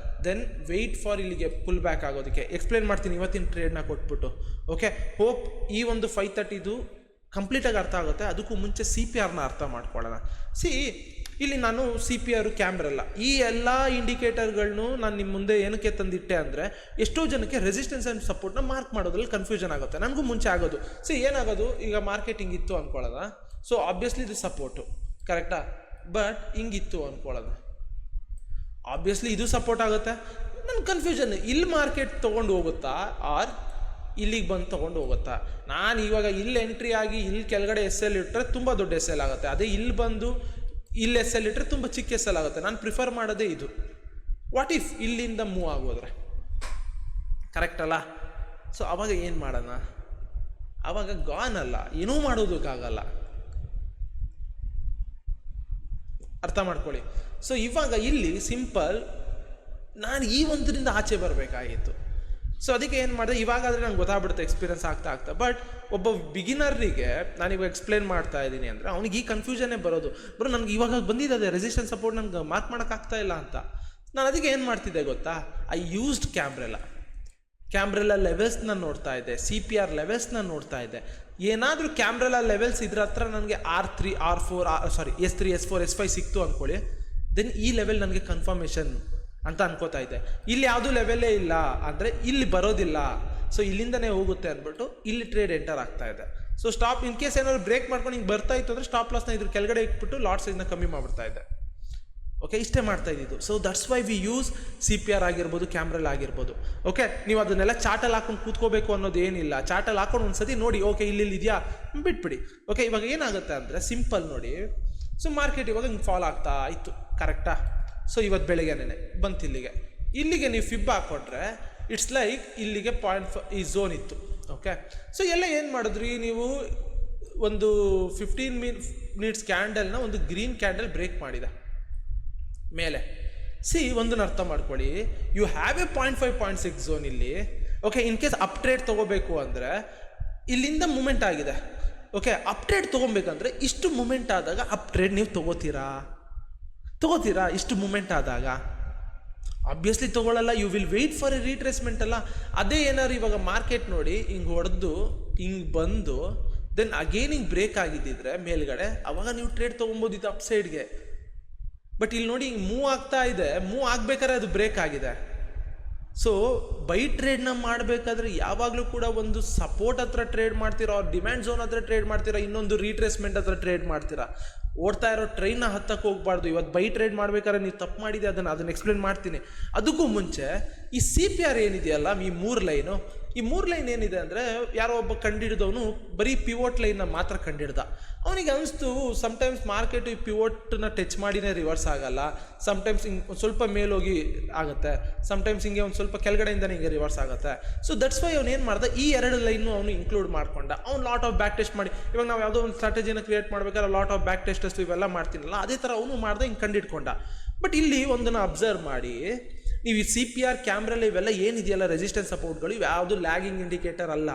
ದೆನ್ ವೆಯ್ಟ್ ಫಾರ್ ಇಲ್ಲಿಗೆ ಪುಲ್ ಬ್ಯಾಕ್ ಆಗೋದಕ್ಕೆ. ಎಕ್ಸ್ಪ್ಲೇನ್ ಮಾಡ್ತೀನಿ ಇವತ್ತಿನ ಟ್ರೇಡ್ನ ಕೊಟ್ಬಿಟ್ಟು. ಓಕೆ, ಹೋಪ್ ಈ ಒಂದು 530 ಕಂಪ್ಲೀಟಾಗಿ ಅರ್ಥ ಆಗುತ್ತೆ. ಅದಕ್ಕೂ ಮುಂಚೆ CPRನ ಅರ್ಥ ಮಾಡ್ಕೊಳ್ಳೋಣ. ಇಲ್ಲಿ ನಾನು CPR, ಕ್ಯಾಮ್ರೆಲ್ಲ, ಈ ಎಲ್ಲ ಇಂಡಿಕೇಟರ್ಗಳನ್ನು ನಾನು ನಿಮ್ಮ ಮುಂದೆ ಏನಕ್ಕೆ ತಂದಿಟ್ಟೆ ಅಂದರೆ ಎಷ್ಟೋ ಜನಕ್ಕೆ ರೆಸಿಸ್ಟೆನ್ಸ್ ಆ್ಯಂಡ್ ಸಪೋರ್ಟ್ನ ಮಾರ್ಕ್ ಮಾಡೋದ್ರಲ್ಲಿ ಕನ್ಫ್ಯೂಷನ್ ಆಗುತ್ತೆ. ನನಗೂ ಮುಂಚೆ ಆಗೋದು. ಏನಾಗೋದು, ಈಗ ಮಾರ್ಕೆಟಿಂಗ್ ಇತ್ತು ಅಂದ್ಕೊಳ್ಳೋಣ. ಸೊ ಆಬ್ವಿಯಸ್ಲಿ ಇದು ಸಪೋರ್ಟು, ಕರೆಕ್ಟಾ? ಬಟ್ ಹಿಂಗಿತ್ತು ಅಂದ್ಕೊಳ್ಳೋಣ, ಆಬ್ವಿಯಸ್ಲಿ ಇದು ಸಪೋರ್ಟ್ ಆಗುತ್ತೆ. ನನ್ನ ಕನ್ಫ್ಯೂಷನ್, ಇಲ್ಲಿ ಮಾರ್ಕೆಟ್ ತೊಗೊಂಡು ಹೋಗುತ್ತಾ ಆರ್ ಇಲ್ಲಿಗೆ ಬಂದು ತೊಗೊಂಡು ಹೋಗುತ್ತಾ? ನಾನು ಇವಾಗ ಇಲ್ಲಿ ಎಂಟ್ರಿ ಆಗಿ ಇಲ್ಲಿ ಕೆಳಗಡೆ SL ಇಟ್ಟರೆ ತುಂಬ ದೊಡ್ಡ SL ಆಗುತ್ತೆ. ಅದೇ ಇಲ್ಲಿ ಬಂದು ಇಲ್ಲಿ SL ಇಟ್ಟರೆ ತುಂಬ ಚಿಕ್ಕ SL ಆಗುತ್ತೆ. ನಾನು ಪ್ರಿಫರ್ ಮಾಡೋದೇ ಇದು. ವಾಟ್ ಇಫ್ ಇಲ್ಲಿಂದ ಮೂವ್ ಆಗೋದ್ರೆ, ಕರೆಕ್ಟ್ ಅಲ್ಲ? ಸೊ ಆವಾಗ ಏನು ಮಾಡೋಣ? ಆವಾಗ ಗಾನ್ ಅಲ್ಲ, ಏನೂ ಮಾಡೋದಕ್ಕಾಗಲ್ಲ. ಅರ್ಥ ಮಾಡ್ಕೊಳ್ಳಿ. ಸೊ ಇವಾಗ ಇಲ್ಲಿ ಸಿಂಪಲ್, ನಾನು ಈ ಒಂದರಿಂದ ಆಚೆ ಬರಬೇಕಾಗಿತ್ತು. ಸೊ ಅದಕ್ಕೆ ಏನು ಮಾಡಿದೆ, ಇವಾಗಾದರೆ ನಂಗೆ ಗೊತ್ತಾಗ್ಬಿಡುತ್ತೆ ಎಕ್ಸ್ಪೀರಿಯನ್ಸ್ ಆಗ್ತಾ. ಬಟ್ ಒಬ್ಬ ಬಿಗಿನರಿಗೆ ನಾನು ಇವಾಗ ಎಕ್ಸ್ಪ್ಲೇನ್ ಮಾಡ್ತಾ ಇದ್ದೀನಿ ಅಂದರೆ ಅವ್ನಿಗೆ ಈ ಕನ್ಫ್ಯೂಷನ್ನೇ ಬರೋದು. ಬ್ರೋ ನನಗೆ ಇವಾಗ ಬಂದಿದೆ ರೆಸಿಸ್ಟೆನ್ಸ್ ಸಪೋರ್ಟ್, ನನಗೆ ಮಾರ್ಕ್ ಮಾಡೋಕ್ಕಾಗ್ತಾ ಇಲ್ಲ ಅಂತ. ನಾನು ಅದಕ್ಕೆ ಏನು ಮಾಡ್ತಿದ್ದೆ ಗೊತ್ತಾ, ಐ ಯೂಸ್ಡ್ ಕ್ಯಾಮ್ರೆಲ್ಲ ಲೆವೆಲ್ಸ್ನ ನೋಡ್ತಾ ಇದ್ದೆ, CPR ಲೆವೆಲ್ಸ್ನ ನೋಡ್ತಾ ಇದ್ದೆ. ಏನಾದರೂ ಕ್ಯಾಮ್ರೆಲ್ಲ ಲೆವೆಲ್ಸ್ ಇದ್ರ ಹತ್ರ ನನಗೆ R3, R4 S3, S4, S5 ಸಿಕ್ತು ಅಂದ್ಕೊಳ್ಳಿ, ದೆನ್ ಈ ಲೆವೆಲ್ ನನಗೆ ಕನ್ಫರ್ಮೇಷನ್ ಅಂತ ಅನ್ಕೋತಾ ಇದ್ದೆ. ಇಲ್ಲಿ ಯಾವುದೂ ಲೆವೆಲ್ಲೇ ಇಲ್ಲ ಅಂದರೆ ಇಲ್ಲಿ ಬರೋದಿಲ್ಲ, ಸೊ ಇಲ್ಲಿಂದನೇ ಹೋಗುತ್ತೆ ಅಂದ್ಬಿಟ್ಟು ಇಲ್ಲಿ ಟ್ರೇಡ್ ಎಂಟರ್ ಆಗ್ತಾ ಇದೆ. ಸೊ ಸ್ಟಾಪ್, ಇನ್ ಕೇಸ್ ಏನಾದ್ರು ಬ್ರೇಕ್ ಮಾಡ್ಕೊಂಡು ಹಿಂಗೆ ಬರ್ತಾ ಇತ್ತು ಅಂದರೆ ಸ್ಟಾಪ್ ಲಾಸ್ನ ಇದ್ರ ಕೆಳಗಡೆ ಇಟ್ಬಿಟ್ಟು ಲಾಟ್ ಸೈಜ್ನ ಕಮ್ಮಿ ಮಾಡ್ಬಿಡ್ತಾ ಇದ್ದೆ. ಓಕೆ, ಇಷ್ಟೇ ಮಾಡ್ತಾ ಇದ್ದಿದ್ದು. So that's why we use CPR ಆಗಿರ್ಬೋದು, ಕ್ಯಾಮ್ರಲ್ಲಿ ಆಗಿರ್ಬೋದು. ಓಕೆ, ನೀವು ಅದನ್ನೆಲ್ಲ ಚಾಟಲ್ಲಿ ಹಾಕೊಂಡು ಕೂತ್ಕೋಬೇಕು ಅನ್ನೋದು ಏನಿಲ್ಲ. ಚಾಟಲ್ಲಿ ಹಾಕೊಂಡು ಒಂದ್ಸತಿ ನೋಡಿ, ಓಕೆ ಇಲ್ಲಿ ಇದೆಯಾ ಬಿಟ್ಬಿಡಿ. ಓಕೆ, ಇವಾಗ ಏನಾಗುತ್ತೆ ಅಂದರೆ ಸಿಂಪಲ್ ನೋಡಿ. ಸೊ ಮಾರ್ಕೆಟ್ ಇವಾಗ ಹಿಂಗೆ ಫಾಲೋ ಆಗ್ತಾ ಇತ್ತು, ಕರೆಕ್ಟಾ? ಸೊ ಇವತ್ತು ಬೆಳಗ್ಗೆನೇ ಬಂತು ಇಲ್ಲಿಗೆ ನೀವು ಫಿಬ್ ಹಾಕ್ಕೊಂಡ್ರೆ ಇಟ್ಸ್ ಲೈಕ್ ಇಲ್ಲಿಗೆ 0.5 ಈ ಝೋನ್ ಇತ್ತು. ಓಕೆ, ಸೊ ಎಲ್ಲ ಏನು ಮಾಡಿದ್ರಿ ನೀವು, ಒಂದು 15 ಮಿನಿಟ್ಸ್ ಕ್ಯಾಂಡಲ್ನ ಒಂದು ಗ್ರೀನ್ ಕ್ಯಾಂಡಲ್ ಬ್ರೇಕ್ ಮಾಡಿದೆ ಮೇಲೆ. ಒಂದನ್ನು ಅರ್ಥ ಮಾಡ್ಕೊಳ್ಳಿ, ಯು ಹ್ಯಾವ್ ಎ 0.5, 0.6 ಝೋನ್ ಇಲ್ಲಿ. Okay, in case up trade ತೊಗೋಬೇಕು ಅಂದರೆ ಇಲ್ಲಿಂದ ಮೂಮೆಂಟ್ ಆಗಿದೆ. ಓಕೆ, ಅಪ್ ಟ್ರೇಡ್ ತೊಗೊಬೇಕಂದ್ರೆ ಇಷ್ಟು ಮೂಮೆಂಟ್ ಆದಾಗ ಅಪ್ ಟ್ರೇಡ್ ನೀವು ತೊಗೋತೀರಾ? ತಗೋತೀರಾ ಇಷ್ಟು ಮೂಮೆಂಟ್ ಆದಾಗ? ಆಬ್ವಿಯಸ್ಲಿ ತೊಗೊಳ್ಳಲ್ಲ. You will wait for a retracement ಅಲ್ಲ. ಅದೇ ಏನಾದ್ರು ಇವಾಗ ಮಾರ್ಕೆಟ್ ನೋಡಿ ಹಿಂಗೆ ಹೊಡೆದು ಹಿಂಗೆ ಬಂದು ದೆನ್ ಅಗೇನ್ ಹಿಂಗೆ ಬ್ರೇಕ್ ಆಗಿದ್ದಿದ್ರೆ ಮೇಲ್ಗಡೆ, ಅವಾಗ ನೀವು ಟ್ರೇಡ್ ತೊಗೊಬೋದಿತ್ತು ಅಪ್ ಸೈಡ್ಗೆ. ಬಟ್ ಇಲ್ಲಿ ನೋಡಿ ಹಿಂಗೆ ಮೂವ್ ಆಗ್ತಾ ಇದೆ, ಮೂವ್ ಆಗ್ಬೇಕಾದ್ರೆ ಅದು ಬ್ರೇಕ್ ಆಗಿದೆ. ಸೊ ಬೈ ಟ್ರೇಡ್ನ ಮಾಡಬೇಕಾದ್ರೆ ಯಾವಾಗಲೂ ಕೂಡ ಒಂದು ಸಪೋರ್ಟ್ ಹತ್ರ ಟ್ರೇಡ್ ಮಾಡ್ತೀರಾ, ಅವ್ರ ಡಿಮ್ಯಾಂಡ್ ಝೋನ್ ಹತ್ರ ಟ್ರೇಡ್ ಮಾಡ್ತೀರಾ, ಇನ್ನೊಂದು ರೀಟ್ರೇಸ್ಮೆಂಟ್ ಹತ್ರ ಟ್ರೇಡ್ ಮಾಡ್ತೀರಾ. ಓಡ್ತಾ ಇರೋ ಟ್ರೈನ್ನ ಹತ್ತಕ್ಕೆ ಹೋಗ್ಬಾರ್ದು. ಇವತ್ತು ಬೈ ಟ್ರೇಡ್ ಮಾಡ್ಬೇಕಾದ್ರೆ ನೀವು ತಪ್ಪು ಮಾಡಿದೆ, ಅದನ್ನು ಎಕ್ಸ್ಪ್ಲೇನ್ ಮಾಡ್ತೀನಿ. ಅದಕ್ಕೂ ಮುಂಚೆ ಈ CPR ಏನಿದೆಯಲ್ಲ, ಈ 3 ಲೈನು, ಈ 3 ಲೈನ್ ಏನಿದೆ ಅಂದರೆ, ಯಾರೋ ಒಬ್ಬ ಕಂಡಿಡಿದವನು ಬರೀ ಪಿವೋಟ್ ಲೈನ್ನ ಮಾತ್ರ ಕಂಡಿಡ್ದ. ಅವನಿಗೆ ಅನಿಸ್ತು ಸಮ್ಟೈಮ್ಸ್ ಮಾರ್ಕೆಟು ಈ ಪಿವೋಟನ್ನ ಟಚ್ ಮಾಡಿನೇ ರಿವರ್ಸ್ ಆಗಲ್ಲ, ಸಮ್ಟೈಮ್ಸ್ ಹಿಂಗೆ ಸ್ವಲ್ಪ ಮೇಲೋಗಿ ಆಗುತ್ತೆ, ಸಮ್ಟೈಮ್ಸ್ ಹಿಂಗೆ ಒಂದು ಸ್ವಲ್ಪ ಕೆಳಗಡೆಯಿಂದನೇ ಹಿಂಗೆ ರಿವರ್ಸ್ ಆಗುತ್ತೆ. ಸೊ ದಟ್ಸ್ ವೈ ಅವ್ನು ಏನು ಮಾಡ್ದ, ಈ 2 ಲೈನು ಅವನು ಇನ್ಕ್ಲೂಡ್ ಮಾಡ್ಕೊಂಡ. ಅವ್ನು ಲಾಟ್ ಆಫ್ ಬ್ಯಾಕ್ ಟೆಸ್ಟ್ ಮಾಡಿ, ಇವಾಗ ನಾವು ಯಾವುದೋ ಒಂದು ಸ್ಟ್ರಾಟಜಿನ ಕ್ರಿಯೇಟ್ ಮಾಡ್ಬೇಕಾದ್ರೆ ಲಾಟ್ ಆಫ್ ಬ್ಯಾಕ್ ಟೆಸ್ಟ್ ಇವೆಲ್ಲ ಮಾಡ್ತೀನಲ್ಲ, ಅದೇ ಥರ ಅವನು ಮಾಡ್ದೆ, ಹಿಂಗೆ ಕಂಡಿಡ್ಕೊಂಡ. ಬಟ್ ಇಲ್ಲಿ ಒಂದನ್ನು ಅಬ್ಸರ್ವ್ ಮಾಡಿ, ನೀವು ಈ CPR ಕ್ಯಾಮ್ರಲ್ಲಿ ಇವೆಲ್ಲ ಏನಿದೆಯಲ್ಲ ರೆಸಿಸ್ಟೆನ್ಸ್ ಸಪೋರ್ಟ್ಗಳು, ಇವು ಯಾವುದು ಲ್ಯಾಗಿಂಗ್ ಇಂಡಿಕೇಟರ್ ಅಲ್ಲ.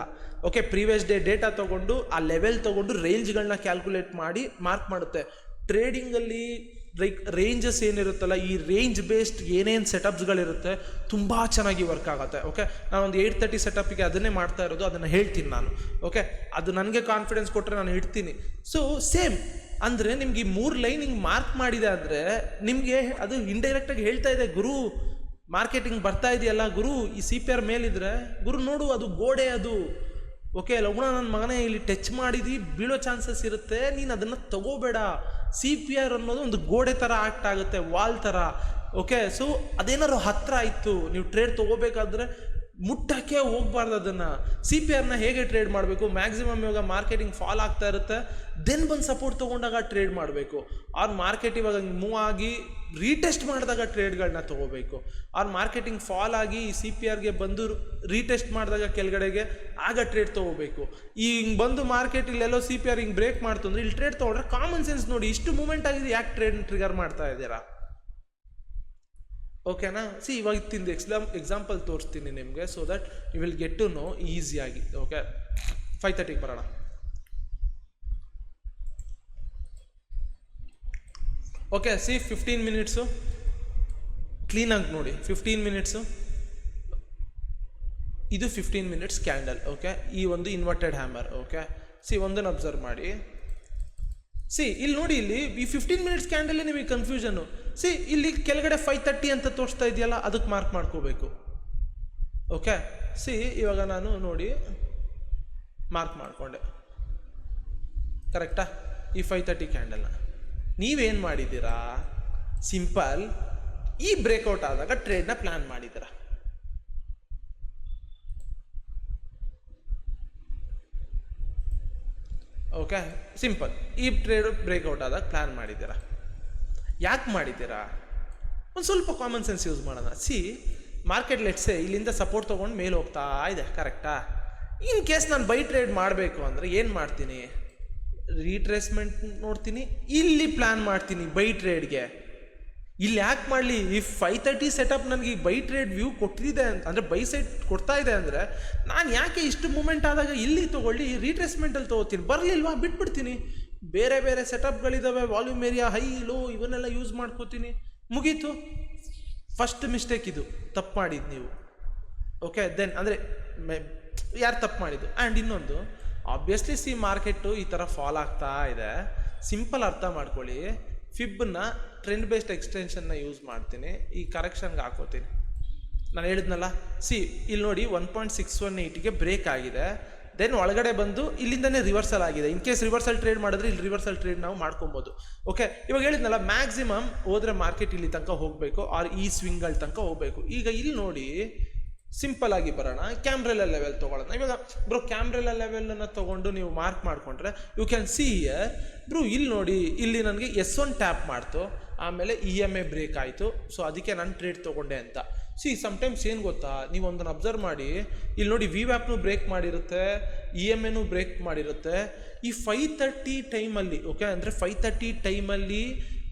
ಓಕೆ, ಪ್ರೀವಿಯಸ್ ಡೇ ಡೇಟಾ ತೊಗೊಂಡು ಆ ಲೆವೆಲ್ ತೊಗೊಂಡು ರೇಂಜ್ಗಳನ್ನ ಕ್ಯಾಲ್ಕುಲೇಟ್ ಮಾಡಿ ಮಾರ್ಕ್ ಮಾಡುತ್ತೆ. ಟ್ರೇಡಿಂಗಲ್ಲಿ ರೇಂಜಸ್ ಏನಿರುತ್ತಲ್ಲ, ಈ ರೇಂಜ್ ಬೇಸ್ಡ್ ಏನೇನು ಸೆಟಪ್ಸ್ಗಳಿರುತ್ತೆ ತುಂಬ ಚೆನ್ನಾಗಿ ವರ್ಕ್ ಆಗುತ್ತೆ. ಓಕೆ, ನಾನೊಂದು 8:30 ಸೆಟಪ್ಗೆ ಅದನ್ನೇ ಮಾಡ್ತಾ ಇರೋದು, ಅದನ್ನು ಹೇಳ್ತೀನಿ ನಾನು. ಓಕೆ, ಅದು ನನಗೆ ಕಾನ್ಫಿಡೆನ್ಸ್ ಕೊಟ್ಟರೆ ನಾನು ಇಡ್ತೀನಿ. ಸೊ ಸೇಮ್ ಅಂದರೆ ನಿಮ್ಗೆ ಈ 3 ಲೈನ್ ಹಿಂಗೆ ಮಾರ್ಕ್ ಮಾಡಿದೆ ಅಂದರೆ ನಿಮಗೆ ಅದು ಇಂಡೈರೆಕ್ಟಾಗಿ ಹೇಳ್ತಾ ಇದೆ, ಗುರು ಮಾರ್ಕೆಟಿಂಗ್ ಬರ್ತಾ ಇದೆಯಲ್ಲ ಗುರು, ಈ CPR ಮೇಲಿದ್ರೆ ಗುರು ನೋಡು ಅದು ಗೋಡೆ ಅದು. ಓಕೆ, ಲಗುಣ ನನ್ನ ಮಗನೇ ಇಲ್ಲಿ ಟಚ್ ಮಾಡಿದ್ದು ಬೀಳೋ ಚಾನ್ಸಸ್ ಇರುತ್ತೆ, ನೀನು ಅದನ್ನು ತಗೋಬೇಡ. CPR ಅನ್ನೋದು ಒಂದು ಗೋಡೆ ಥರ ಆಕ್ಟ್ ಆಗುತ್ತೆ, ವಾಲ್ ಥರ. ಓಕೆ, ಸೊ ಅದೇನಾದ್ರು ಹತ್ರ ಆಯಿತು, ನೀವು ಟ್ರೇಡ್ ತೊಗೋಬೇಕಾದ್ರೆ ಮುಟ್ಟಕ್ಕೆ ಹೋಗ್ಬಾರ್ದು ಅದನ್ನು. CPRನ ಹೇಗೆ ಟ್ರೇಡ್ ಮಾಡಬೇಕು, ಮ್ಯಾಕ್ಸಿಮಮ್ ಇವಾಗ ಮಾರ್ಕೆಟಿಂಗ್ ಫಾಲ್ ಆಗ್ತಾ ಇರುತ್ತೆ, ದೆನ್ ಬಂದು ಸಪೋರ್ಟ್ ತೊಗೊಂಡಾಗ ಟ್ರೇಡ್ ಮಾಡಬೇಕು. ಅವ್ರ ಮಾರ್ಕೆಟ್ ಇವಾಗ ಮೂವ್ ಆಗಿ ರೀಟೆಸ್ಟ್ ಮಾಡಿದಾಗ ಟ್ರೇಡ್ಗಳನ್ನ ತೊಗೋಬೇಕು. ಅವ್ರ ಮಾರ್ಕೆಟಿಂಗ್ ಫಾಲ್ ಆಗಿ ಈ CPRಗೆ ಬಂದು ರೀಟೆಸ್ಟ್ ಮಾಡಿದಾಗ ಕೆಳಗಡೆಗೆ ಆಗ ಟ್ರೇಡ್ ತೊಗೋಬೇಕು. ಈ ಹಿಂಗೆ ಬಂದು ಮಾರ್ಕೆಟ್ ಇಲ್ಲೆಲ್ಲೋ CPR ಹಿಂಗೆ ಬ್ರೇಕ್ ಮಾಡ್ತು ಅಂದರೆ ಇಲ್ಲಿ ಟ್ರೇಡ್ ತೊಗೊಂಡ್ರೆ ಕಾಮನ್ ಸೆನ್ಸ್ ನೋಡಿ, ಇಷ್ಟು ಮೂಮೆಂಟ್ ಆಗಿದೆ, ಯಾಕೆ ಟ್ರೇಡ್ ಟ್ರಿಗರ್ ಮಾಡ್ತಾ ಇದ್ದೀರಾ? ಓಕೆನಾ? ಇವಾಗ ತಿಂದು ಎಕ್ಸಾಂಪಲ್ ತೋರಿಸ್ತೀನಿ ನಿಮಗೆ, so that you will get to know ಈಸಿಯಾಗಿ. ಓಕೆ, 5:30ಗೆ ಬರೋಣ. ಓಕೆ, 15 ಮಿನಿಟ್ಸು ಕ್ಲೀನಾಗಿ ನೋಡಿ. 15 ಮಿನಿಟ್ಸು ಇದು 15 ಮಿನಿಟ್ಸ್ ಕ್ಯಾಂಡಲ್. ಓಕೆ, ಈ ಒಂದು ಇನ್ವರ್ಟೆಡ್ ಹ್ಯಾಮರ್. ಓಕೆ, ಒಂದನ್ನು ಅಬ್ಸರ್ವ್ ಮಾಡಿ. ಇಲ್ಲಿ ನೋಡಿ, ಇಲ್ಲಿ ಈ 15 ಮಿನಿಟ್ಸ್ ಕ್ಯಾಂಡಲ್ಲೇ ನಿಮಗೆ ಕನ್ಫ್ಯೂಷನ್ನು. ಇಲ್ಲಿ ಕೆಳಗಡೆ 5:30 ಅಂತ ತೋರಿಸ್ತಾ ಇದೆಯಲ್ಲ, ಅದಕ್ಕೆ ಮಾರ್ಕ್ ಮಾಡ್ಕೋಬೇಕು. ಓಕೆ, ಇವಾಗ ನಾನು ನೋಡಿ ಮಾರ್ಕ್ ಮಾಡಿಕೊಂಡೆ, ಕರೆಕ್ಟಾ? ಈ 5:30 ಕ್ಯಾಂಡಲ್ನ ನೀವೇನು ಮಾಡಿದ್ದೀರಾ? ಸಿಂಪಲ್, ಈ ಬ್ರೇಕ್ಔಟ್ ಆದಾಗ ಟ್ರೇಡ್ನ ಪ್ಲಾನ್ ಮಾಡಿದ್ದೀರಾ. ಓಕೆ, ಸಿಂಪಲ್, ಈ ಟ್ರೇಡ್ ಬ್ರೇಕ್ಔಟ್ ಆದಾಗ ಪ್ಲ್ಯಾನ್ ಮಾಡಿದ್ದೀರಾ. ಯಾಕೆ ಮಾಡಿದ್ದೀರಾ? ಒಂದು ಸ್ವಲ್ಪ ಕಾಮನ್ ಸೆನ್ಸ್ ಯೂಸ್ ಮಾಡೋಣ. ಮಾರ್ಕೆಟ್ ಲೆಟ್ಸೆ ಇಲ್ಲಿಂದ ಸಪೋರ್ಟ್ ತೊಗೊಂಡು ಮೇಲೆ ಹೋಗ್ತಾ ಇದೆ, ಕರೆಕ್ಟಾ? ಇನ್ ಕೇಸ್ ನಾನು ಬೈ ಟ್ರೇಡ್ ಮಾಡಬೇಕು ಅಂದರೆ ಏನು ಮಾಡ್ತೀನಿ? ರೀಟ್ರೇಸ್ಮೆಂಟ್ ನೋಡ್ತೀನಿ, ಇಲ್ಲಿ ಪ್ಲ್ಯಾನ್ ಮಾಡ್ತೀನಿ ಬೈ ಟ್ರೇಡ್ಗೆ. ಇಲ್ಲಿ ಯಾಕೆ ಮಾಡಲಿ? ಈ 5:30 ಸೆಟಪ್ ನನಗೆ ಬೈ ಟ್ರೇಡ್ ವ್ಯೂ ಕೊಟ್ಟಿದೆ ಅಂದರೆ ಬೈ ಸೈಡ್ ಕೊಡ್ತಾ ಇದೆ ಅಂದರೆ ನಾನು ಯಾಕೆ ಇಷ್ಟು ಮೂಮೆಂಟ್ ಆದಾಗ ಇಲ್ಲಿ ತೊಗೊಳ್ಳಿ, ರೀಟ್ರೇಸ್ಮೆಂಟಲ್ಲಿ ತೊಗೋತೀನಿ. ಬರಲಿಲ್ವಾ ಬಿಟ್ಬಿಡ್ತೀನಿ. ಬೇರೆ ಬೇರೆ ಸೆಟಪ್ಗಳಿದ್ದಾವೆ, ವಾಲ್ಯೂಮ್ ಏರಿಯಾ, ಹೈ ಲೋ ಇವನ್ನೆಲ್ಲ ಯೂಸ್ ಮಾಡ್ಕೋತೀನಿ, ಮುಗೀತು. ಫಸ್ಟ್ ಮಿಸ್ಟೇಕ್ ಇದು, ತಪ್ಪು ಮಾಡಿದ್ದು ನೀವು. ಓಕೆ, ದೆನ್ ಅಂದರೆ ಯಾರು ತಪ್ಪು ಮಾಡಿದ್ದು? ಆ್ಯಂಡ್ ಇನ್ನೊಂದು, ಆಬ್ವಿಯಸ್ಲಿ ಮಾರ್ಕೆಟು ಈ ಥರ ಫಾಲ್ ಆಗ್ತಾ ಇದೆ. ಸಿಂಪಲ್ ಅರ್ಥ ಮಾಡ್ಕೊಳ್ಳಿ, ಫಿಬ್ನ ಟ್ರೆಂಡ್ ಬೇಸ್ಡ್ ಎಕ್ಸ್ಟೆನ್ಷನ್ನ ಯೂಸ್ ಮಾಡ್ತೀನಿ, ಈ ಕರೆಕ್ಷನ್ಗೆ ಹಾಕೋತೀನಿ. ನಾನು ಹೇಳಿದ್ನಲ್ಲ, ಇಲ್ಲಿ ನೋಡಿ 1.618ಗೆ ಬ್ರೇಕ್ ಆಗಿದೆ, ದೆನ್ ಒಳಗಡೆ ಬಂದು ಇಲ್ಲಿಂದನೇ ರಿವರ್ಸಲ್ ಆಗಿದೆ. ಇನ್ ಕೇಸ್ ರಿವರ್ಸಲ್ ಟ್ರೇಡ್ ಮಾಡಿದ್ರೆ ಇಲ್ಲಿ ರಿವರ್ಸಲ್ ಟ್ರೇಡ್ ನಾವು ಮಾಡ್ಕೊಬೋದು. ಓಕೆ, ಇವಾಗ ಹೇಳಿದ್ನಲ್ಲ, ಮ್ಯಾಕ್ಸಿಮಮ್ ಹೋದರೆ ಮಾರ್ಕೆಟ್ ಇಲ್ಲಿ ತನಕ ಹೋಗಬೇಕು, ಆರ್ ಈ ಸ್ವಿಂಗ್ಗಳ ತನಕ ಹೋಗಬೇಕು. ಈಗ ಇಲ್ಲಿ ನೋಡಿ, ಸಿಂಪಲ್ ಆಗಿ ಬರೋಣ, ಕ್ಯಾಮ್ರೆಲ್ಲ ಲೆವೆಲ್ ತೊಗೊಳ್ಳೋಣ. ಇವಾಗ ಬ್ರೋ ಕ್ಯಾಮ್ರೆಲ್ಲ ಲೆವೆಲನ್ನು ತೊಗೊಂಡು ನೀವು ಮಾರ್ಕ್ ಮಾಡಿಕೊಂಡ್ರೆ you can see here bro, ಇಲ್ಲಿ ನೋಡಿ, ಇಲ್ಲಿ ನನಗೆ S1 ಟ್ಯಾಪ್ ಮಾಡ್ತು, ಆಮೇಲೆ EMA ಬ್ರೇಕ್ ಆಯಿತು. ಸೊ ಅದಕ್ಕೆ ನಾನು ಟ್ರೇಡ್ ತೊಗೊಂಡೆ ಅಂತ. ಸಮ್ಟೈಮ್ಸ್ ಏನು ಗೊತ್ತಾ, ನೀವು ಒಂದನ್ನು ಅಬ್ಸರ್ವ್ ಮಾಡಿ, ಇಲ್ಲಿ ನೋಡಿ VWAPನೂ ಬ್ರೇಕ್ ಮಾಡಿರುತ್ತೆ, EMAನೂ ಬ್ರೇಕ್ ಮಾಡಿರುತ್ತೆ. ಈ 5:30 ಟೈಮಲ್ಲಿ, ಓಕೆ, ಅಂದರೆ 5:30 ಟೈಮಲ್ಲಿ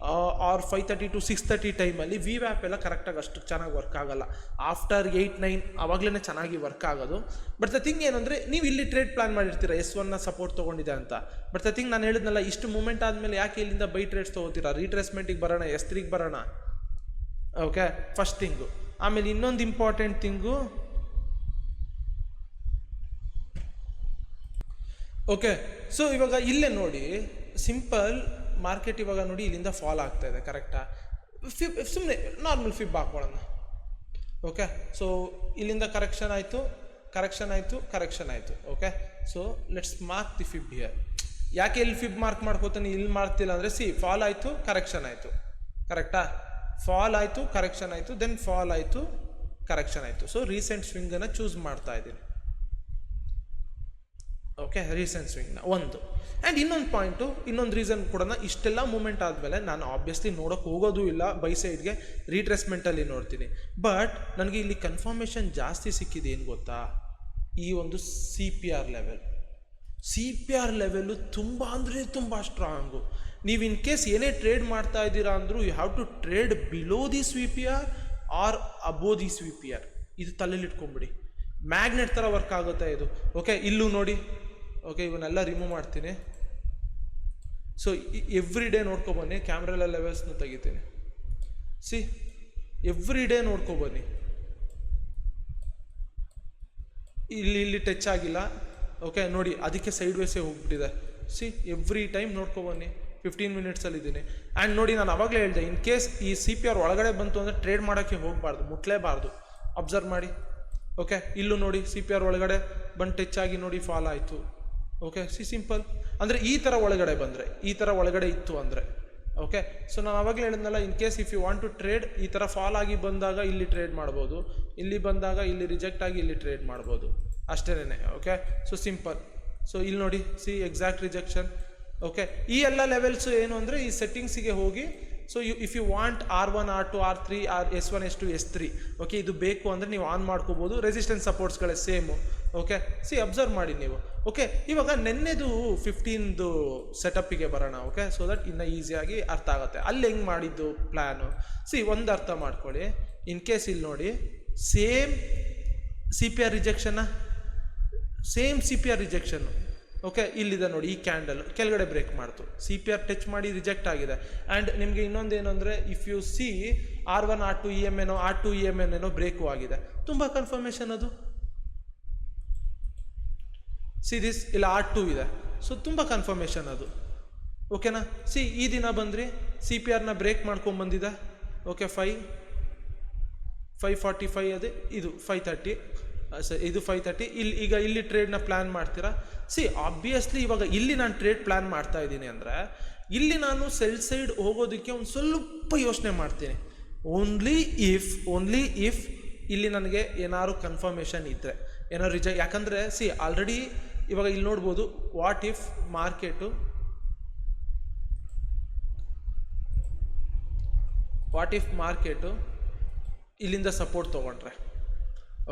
ಆರ್ 5:30 to 6:30 ಟೈಮಲ್ಲಿ ವಿ ವ್ಯಾಪ್ ಎಲ್ಲ ಕರೆಕ್ಟಾಗಿ ಅಷ್ಟು ಚೆನ್ನಾಗಿ ವರ್ಕ್ ಆಗಲ್ಲ. ಆಫ್ಟರ್ 8-9 ಆವಾಗಲೇ ಚೆನ್ನಾಗಿ ವರ್ಕ್ ಆಗೋದು. ಬಟ್ ದ ಥಿಂಗ್ ಏನಂದರೆ, ನೀವು ಇಲ್ಲಿ ಟ್ರೇಡ್ ಪ್ಲಾನ್ ಮಾಡಿರ್ತೀರ S1ನ ಸಪೋರ್ಟ್ ತೊಗೊಂಡಿದೆ ಅಂತ. ಬಟ್ ದ ಥಿಂಗ್ ನಾನು ಹೇಳಿದ್ನಲ್ಲ, ಇಷ್ಟು ಮೂಮೆಂಟ್ ಆದಮೇಲೆ ಯಾಕೆ ಇಲ್ಲಿಂದ ಬೈ ಟ್ರೇಡ್ಸ್ ತೊಗೋತೀರಾ? ರೀಟ್ರೇಸ್ಮೆಂಟಿಗೆ ಬರೋಣ, S3ಗೆ ಬರೋಣ. Okay, first thing. ಆಮೇಲೆ ಇನ್ನೊಂದು ಇಂಪಾರ್ಟೆಂಟ್ ಥಿಂಗು, ಓಕೆ, ಸೊ ಇವಾಗ ಇಲ್ಲೇ ನೋಡಿ, ಸಿಂಪಲ್ ಮಾರ್ಕೆಟ್ ಇವಾಗ ನೋಡಿ ಇಲ್ಲಿಂದ ಫಾಲ್ ಆಗ್ತಾ ಇದೆ, ಕರೆಕ್ಟಾ? ಸುಮ್ಮನೆ ನಾರ್ಮಲ್ ಫಿಬ್ ಹಾಕೊಳ್ಳೋಣ. ಓಕೆ, ಸೊ ಇಲ್ಲಿಂದ ಕರೆಕ್ಷನ್ ಆಯಿತು, ಕರೆಕ್ಷನ್ ಆಯಿತು, ಕರೆಕ್ಷನ್ ಆಯಿತು. Okay, so let's mark the fib here. ಯಾಕೆ ಇಲ್ಲಿ ಫಿಬ್ ಮಾರ್ಕ್ ಮಾಡ್ಕೋತಾನೆ, ಇಲ್ಲಿ ಮಾಡ್ತಿಲ್ಲ ಅಂದರೆ, ಫಾಲ್ ಆಯಿತು, ಕರೆಕ್ಷನ್ ಆಯಿತು, ಕರೆಕ್ಟಾ? ಫಾಲ್ ಆಯಿತು, ಕರೆಕ್ಷನ್ ಆಯಿತು, ದೆನ್ ಫಾಲ್ ಆಯಿತು, ಕರೆಕ್ಷನ್ ಆಯಿತು. ಸೊ ರೀಸೆಂಟ್ ಸ್ವಿಂಗನ್ನು ಚೂಸ್ ಮಾಡ್ತಾ ಇದ್ದೀನಿ. ಓಕೆ, ರೀಸೆಂಟ್ ಸ್ವಿಂಗ್ನ ಒಂದು. ಆ್ಯಂಡ್ ಇನ್ನೊಂದು ಪಾಯಿಂಟು, ಇನ್ನೊಂದು ರೀಸನ್ ಕೂಡ, ಇಷ್ಟೆಲ್ಲ ಮೂಮೆಂಟ್ ಆದಮೇಲೆ ನಾನು ಆಬ್ವಿಯಸ್ಲಿ ನೋಡೋಕೆ ಹೋಗೋದು ಇಲ್ಲ ಬೈ ಸೈಡ್ಗೆ, ರೀಟ್ರೇಸ್ಮೆಂಟಲ್ಲಿ ನೋಡ್ತೀನಿ. ಬಟ್ ನನಗೆ ಇಲ್ಲಿ ಕನ್ಫರ್ಮೇಷನ್ ಜಾಸ್ತಿ ಸಿಕ್ಕಿದೆ, ಏನು ಗೊತ್ತಾ? ಈ ಒಂದು CPR ಲೆವೆಲ್. CPR ಲೆವೆಲ್ಲು ತುಂಬ ಅಂದರೆ ತುಂಬ ಸ್ಟ್ರಾಂಗು. ನೀವು ಇನ್ ಕೇಸ್ ಏನೇ ಟ್ರೇಡ್ ಮಾಡ್ತಾ ಇದ್ದೀರಾ ಅಂದರೂ you have to trade below the CPR or above the CPR. ಇದು ತಲೆಯಲ್ಲಿ ಇಟ್ಕೊಂಬಿಡಿ, ಮ್ಯಾಗ್ನೆಟ್ ಥರ ವರ್ಕ್ ಆಗುತ್ತೆ ಇದು. ಓಕೆ, ಇಲ್ಲೂ ನೋಡಿ. ಓಕೆ, ಇವನ್ನೆಲ್ಲ ರಿಮೂವ್ ಮಾಡ್ತೀನಿ. ಸೊ ಎವ್ರಿ ಡೇ ನೋಡ್ಕೊಬನ್ನಿ, ಕ್ಯಾಮ್ರೆಲ್ಲ ಲೆವೆಲ್ಸ್ನ ತೆಗಿತೀನಿ. ಎವ್ರಿ ಡೇ ನೋಡ್ಕೊಬನ್ನಿ. ಇಲ್ಲಿ ಟಚ್ ಆಗಿಲ್ಲ. ಓಕೆ, ನೋಡಿ ಅದಕ್ಕೆ ಸೈಡ್ ವೇಸೇ ಹೋಗ್ಬಿಟ್ಟಿದೆ. ಎವ್ರಿ ಟೈಮ್ ನೋಡ್ಕೊಬನ್ನಿ. 15 ಮಿನಿಟ್ಸಲ್ಲಿದ್ದೀನಿ. ಆ್ಯಂಡ್ ನೋಡಿ, ನಾನು ಅವಾಗಲೇ ಹೇಳಿದೆ, ಇನ್ ಕೇಸ್ ಈ CPR ಒಳಗಡೆ ಬಂತು ಅಂದರೆ ಟ್ರೇಡ್ ಮಾಡೋಕ್ಕೆ ಹೋಗಬಾರ್ದು, ಮುಟ್ಲೇಬಾರ್ದು. ಅಬ್ಸರ್ವ್ ಮಾಡಿ. ಓಕೆ, ಇಲ್ಲೂ ನೋಡಿ CPR ಒಳಗಡೆ ಬಂದು ಟಚ್ ಆಗಿ ನೋಡಿ ಫಾಲ್ ಆಯಿತು. Okay, simple. ಅಂದರೆ ಈ ಥರ ಒಳಗಡೆ ಬಂದರೆ, ಈ ಥರ ಒಳಗಡೆ ಇತ್ತು ಅಂದರೆ. ಓಕೆ, ಸೊ ನಾನು ಅವಾಗಲೇ ಹೇಳಿದ್ನಲ್ಲ, in case if you want to trade, ಈ ಥರ ಫಾಲ್ ಆಗಿ ಬಂದಾಗ ಇಲ್ಲಿ ಟ್ರೇಡ್ ಮಾಡ್ಬೋದು, ಇಲ್ಲಿ ಬಂದಾಗ ಇಲ್ಲಿ ರಿಜೆಕ್ಟ್ ಆಗಿ ಇಲ್ಲಿ ಟ್ರೇಡ್ ಮಾಡ್ಬೋದು, ಅಷ್ಟೇನೆ. Okay, so simple. ಸೊ ಇಲ್ಲಿ ನೋಡಿ, ಎಕ್ಸಾಕ್ಟ್ ರಿಜೆಕ್ಷನ್. ಓಕೆ, ಈ ಎಲ್ಲ ಲೆವೆಲ್ಸು ಏನು ಅಂದರೆ ಈ ಸೆಟ್ಟಿಂಗ್ಸಿಗೆ ಹೋಗಿ, so if you want R1, R2, R3, S1, S2, S3, okay, ಇದು ಬೇಕು ಅಂದರೆ ನೀವು ಆನ್ ಮಾಡ್ಕೋಬೋದು. ರೆಸಿಸ್ಟೆನ್ಸ್ ಸಪೋರ್ಟ್ಸ್ಗಳೇ ಸೇಮು. ಓಕೆ, ಅಬ್ಸರ್ವ್ ಮಾಡಿ ನೀವು. ಓಕೆ, ಇವಾಗ ನೆನ್ನೆದು 15ದು ಸೆಟಪ್ಪಿಗೆ ಬರೋಣ. ಓಕೆ, ಸೊ ದಟ್ ಇನ್ನೂ ಈಸಿಯಾಗಿ ಅರ್ಥ ಆಗುತ್ತೆ ಅಲ್ಲಿ ಹೆಂಗೆ ಮಾಡಿದ್ದು ಪ್ಲ್ಯಾನು. ಒಂದು ಅರ್ಥ ಮಾಡ್ಕೊಳ್ಳಿ. ಇನ್ ಕೇಸ್ ಇಲ್ಲಿ ನೋಡಿ, ಸೇಮ್ CPR ರಿಜೆಕ್ಷನ್ನ, ಸೇಮ್ CPR ರಿಜೆಕ್ಷನ್ನು. ಓಕೆ, ಇಲ್ಲಿದೆ ನೋಡಿ, ಈ ಕ್ಯಾಂಡಲ್ ಕೆಳಗಡೆ ಬ್ರೇಕ್ ಮಾಡ್ತು, CPR ಟಚ್ ಮಾಡಿ ರಿಜೆಕ್ಟ್ ಆಗಿದೆ. ಆ್ಯಂಡ್ ನಿಮಗೆ ಇನ್ನೊಂದೇನು ಅಂದರೆ, if you see R1, R2 EMN, R2 EMN ಏನೋ ಬ್ರೇಕು ಆಗಿದೆ. ತುಂಬ ಕನ್ಫರ್ಮೇಷನ್ ಅದು. ದಿಸ್ ಇಲ್ಲ R2 ಇದೆ. ಸೊ ತುಂಬ ಕನ್ಫರ್ಮೇಷನ್ ಅದು. ಓಕೆನಾ? ಈ ದಿನ ಬಂದ್ರಿ CPRನ ಬ್ರೇಕ್ ಮಾಡ್ಕೊಂಬಂದಿದೆ. ಓಕೆ, 545 ಅದೇ, ಇದು 530, ಇದು 530. ಈಗ ಇಲ್ಲಿ ಟ್ರೇಡ್ನ ಪ್ಲ್ಯಾನ್ ಮಾಡ್ತೀರಾ. ಆಬ್ವಿಯಸ್ಲಿ ಇವಾಗ ಇಲ್ಲಿ ನಾನು ಟ್ರೇಡ್ ಪ್ಲ್ಯಾನ್ ಮಾಡ್ತಾ ಇದ್ದೀನಿ ಅಂದರೆ, ಇಲ್ಲಿ ನಾನು ಸೆಲ್ ಸೈಡ್ ಹೋಗೋದಕ್ಕೆ ಒಂದು ಸ್ವಲ್ಪ ಯೋಚನೆ ಮಾಡ್ತೀನಿ. ಓನ್ಲಿ ಇಫ್ ಇಲ್ಲಿ ನನಗೆ ಏನಾದ್ರು ಕನ್ಫರ್ಮೇಷನ್ ಇದ್ದರೆ, ಏನಾದ್ರು ಯಾಕಂದರೆ ಆಲ್ರೆಡಿ ಇವಾಗ ಇಲ್ಲಿ ನೋಡ್ಬೋದು, ವಾಟ್ ಇಫ್ ಮಾರ್ಕೆಟು ಇಲ್ಲಿಂದ ಸಪೋರ್ಟ್ ತೊಗೊಂಡ್ರೆ,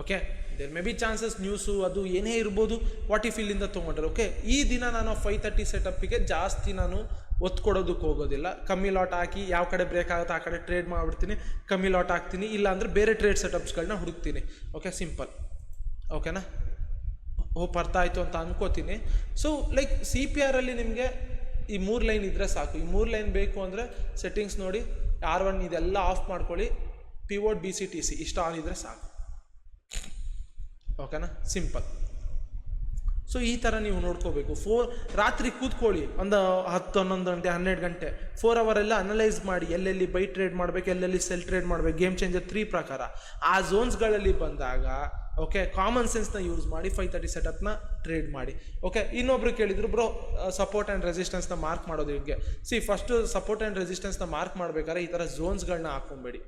okay, there may be chances, news ಅದು ಏನೇ ಇರ್ಬೋದು. ವಾಟ್ ಇಫ್ ಇಲ್ಲಿಂದ ತೊಗೊಂಡ್ರೆ, ಓಕೆ, ಈ ದಿನ ನಾನು 530 ಸೆಟಪ್ಪಿಗೆ ಜಾಸ್ತಿ ನಾನು ಒತ್ತು ಕೊಡೋದಕ್ಕೆ ಹೋಗೋದಿಲ್ಲ. ಕಮ್ಮಿ ಲಾಟ್ ಹಾಕಿ ಯಾವ ಕಡೆ ಬ್ರೇಕ್ ಆಗುತ್ತೆ ಆ ಕಡೆ ಟ್ರೇಡ್ ಮಾಡಿಬಿಡ್ತೀನಿ, ಕಮ್ಮಿ ಲಾಟ್ ಹಾಕ್ತೀನಿ. ಇಲ್ಲ ಅಂದರೆ ಬೇರೆ ಟ್ರೇಡ್ ಸೆಟಪ್ಸ್ಗಳನ್ನ ಹುಡುಕ್ತೀನಿ. Okay, simple. ಓಕೆನಾ? ಅರ್ಥ ಆಯಿತು ಅಂತ ಅನ್ಕೋತೀನಿ. ಸೊ ಲೈಕ್ CPRಲ್ಲಿ ನಿಮಗೆ ಈ 3 ಲೈನ್ ಇದ್ದರೆ ಸಾಕು. ಈ 3 ಲೈನ್ ಬೇಕು ಅಂದರೆ ಸೆಟ್ಟಿಂಗ್ಸ್ ನೋಡಿ, R1 ಇದೆಲ್ಲ ಆಫ್ ಮಾಡ್ಕೊಳ್ಳಿ, ಪಿವೋಟ್ BCTC ಇಷ್ಟು ಆನ್ ಇದ್ದರೆ ಸಾಕು. ಓಕೆನಾ? ಸಿಂಪಲ್. ಸೊ ಈ ಥರ ನೀವು ನೋಡ್ಕೋಬೇಕು. ರಾತ್ರಿ ಕೂತ್ಕೊಳ್ಳಿ, ಒಂದು 10, 11 ಗಂಟೆ, 12 ಗಂಟೆ, 4 ಅವರೆಲ್ಲ ಅನಲೈಸ್ ಮಾಡಿ, ಎಲ್ಲೆಲ್ಲಿ ಬೈ ಟ್ರೇಡ್ ಮಾಡಬೇಕು, ಎಲ್ಲೆಲ್ಲಿ ಸೆಲ್ ಟ್ರೇಡ್ ಮಾಡಬೇಕು, ಗೇಮ್ ಚೇಂಜರ್ 3 ಪ್ರಕಾರ ಆ ಝೋನ್ಸ್ಗಳಲ್ಲಿ ಬಂದಾಗ, ಓಕೆ, ಕಾಮನ್ ಸೆನ್ಸ್ನ ಯೂಸ್ ಮಾಡಿ 530 ಸೆಟಪ್ನ ಟ್ರೇಡ್ ಮಾಡಿ. ಓಕೆ, ಇನ್ನೊಬ್ರು ಕೇಳಿದ್ರು, ಬ್ರೋ ಸಪೋರ್ಟ್ ಆ್ಯಂಡ್ ರೆಸಿಸ್ಟೆನ್ಸ್ನ ಮಾರ್ಕ್ ಮಾಡೋದು ಹೇಗೆ? ಫಸ್ಟು ಸಪೋರ್ಟ್ ಆ್ಯಂಡ್ ರೆಸಿಸ್ಟೆನ್ಸ್ನ ಮಾರ್ಕ್ ಮಾಡಬೇಕಾದ್ರೆ ಈ ಥರ ಝೋನ್ಸ್ಗಳನ್ನ ಹಾಕ್ಕೊಂಬೇಡಿ,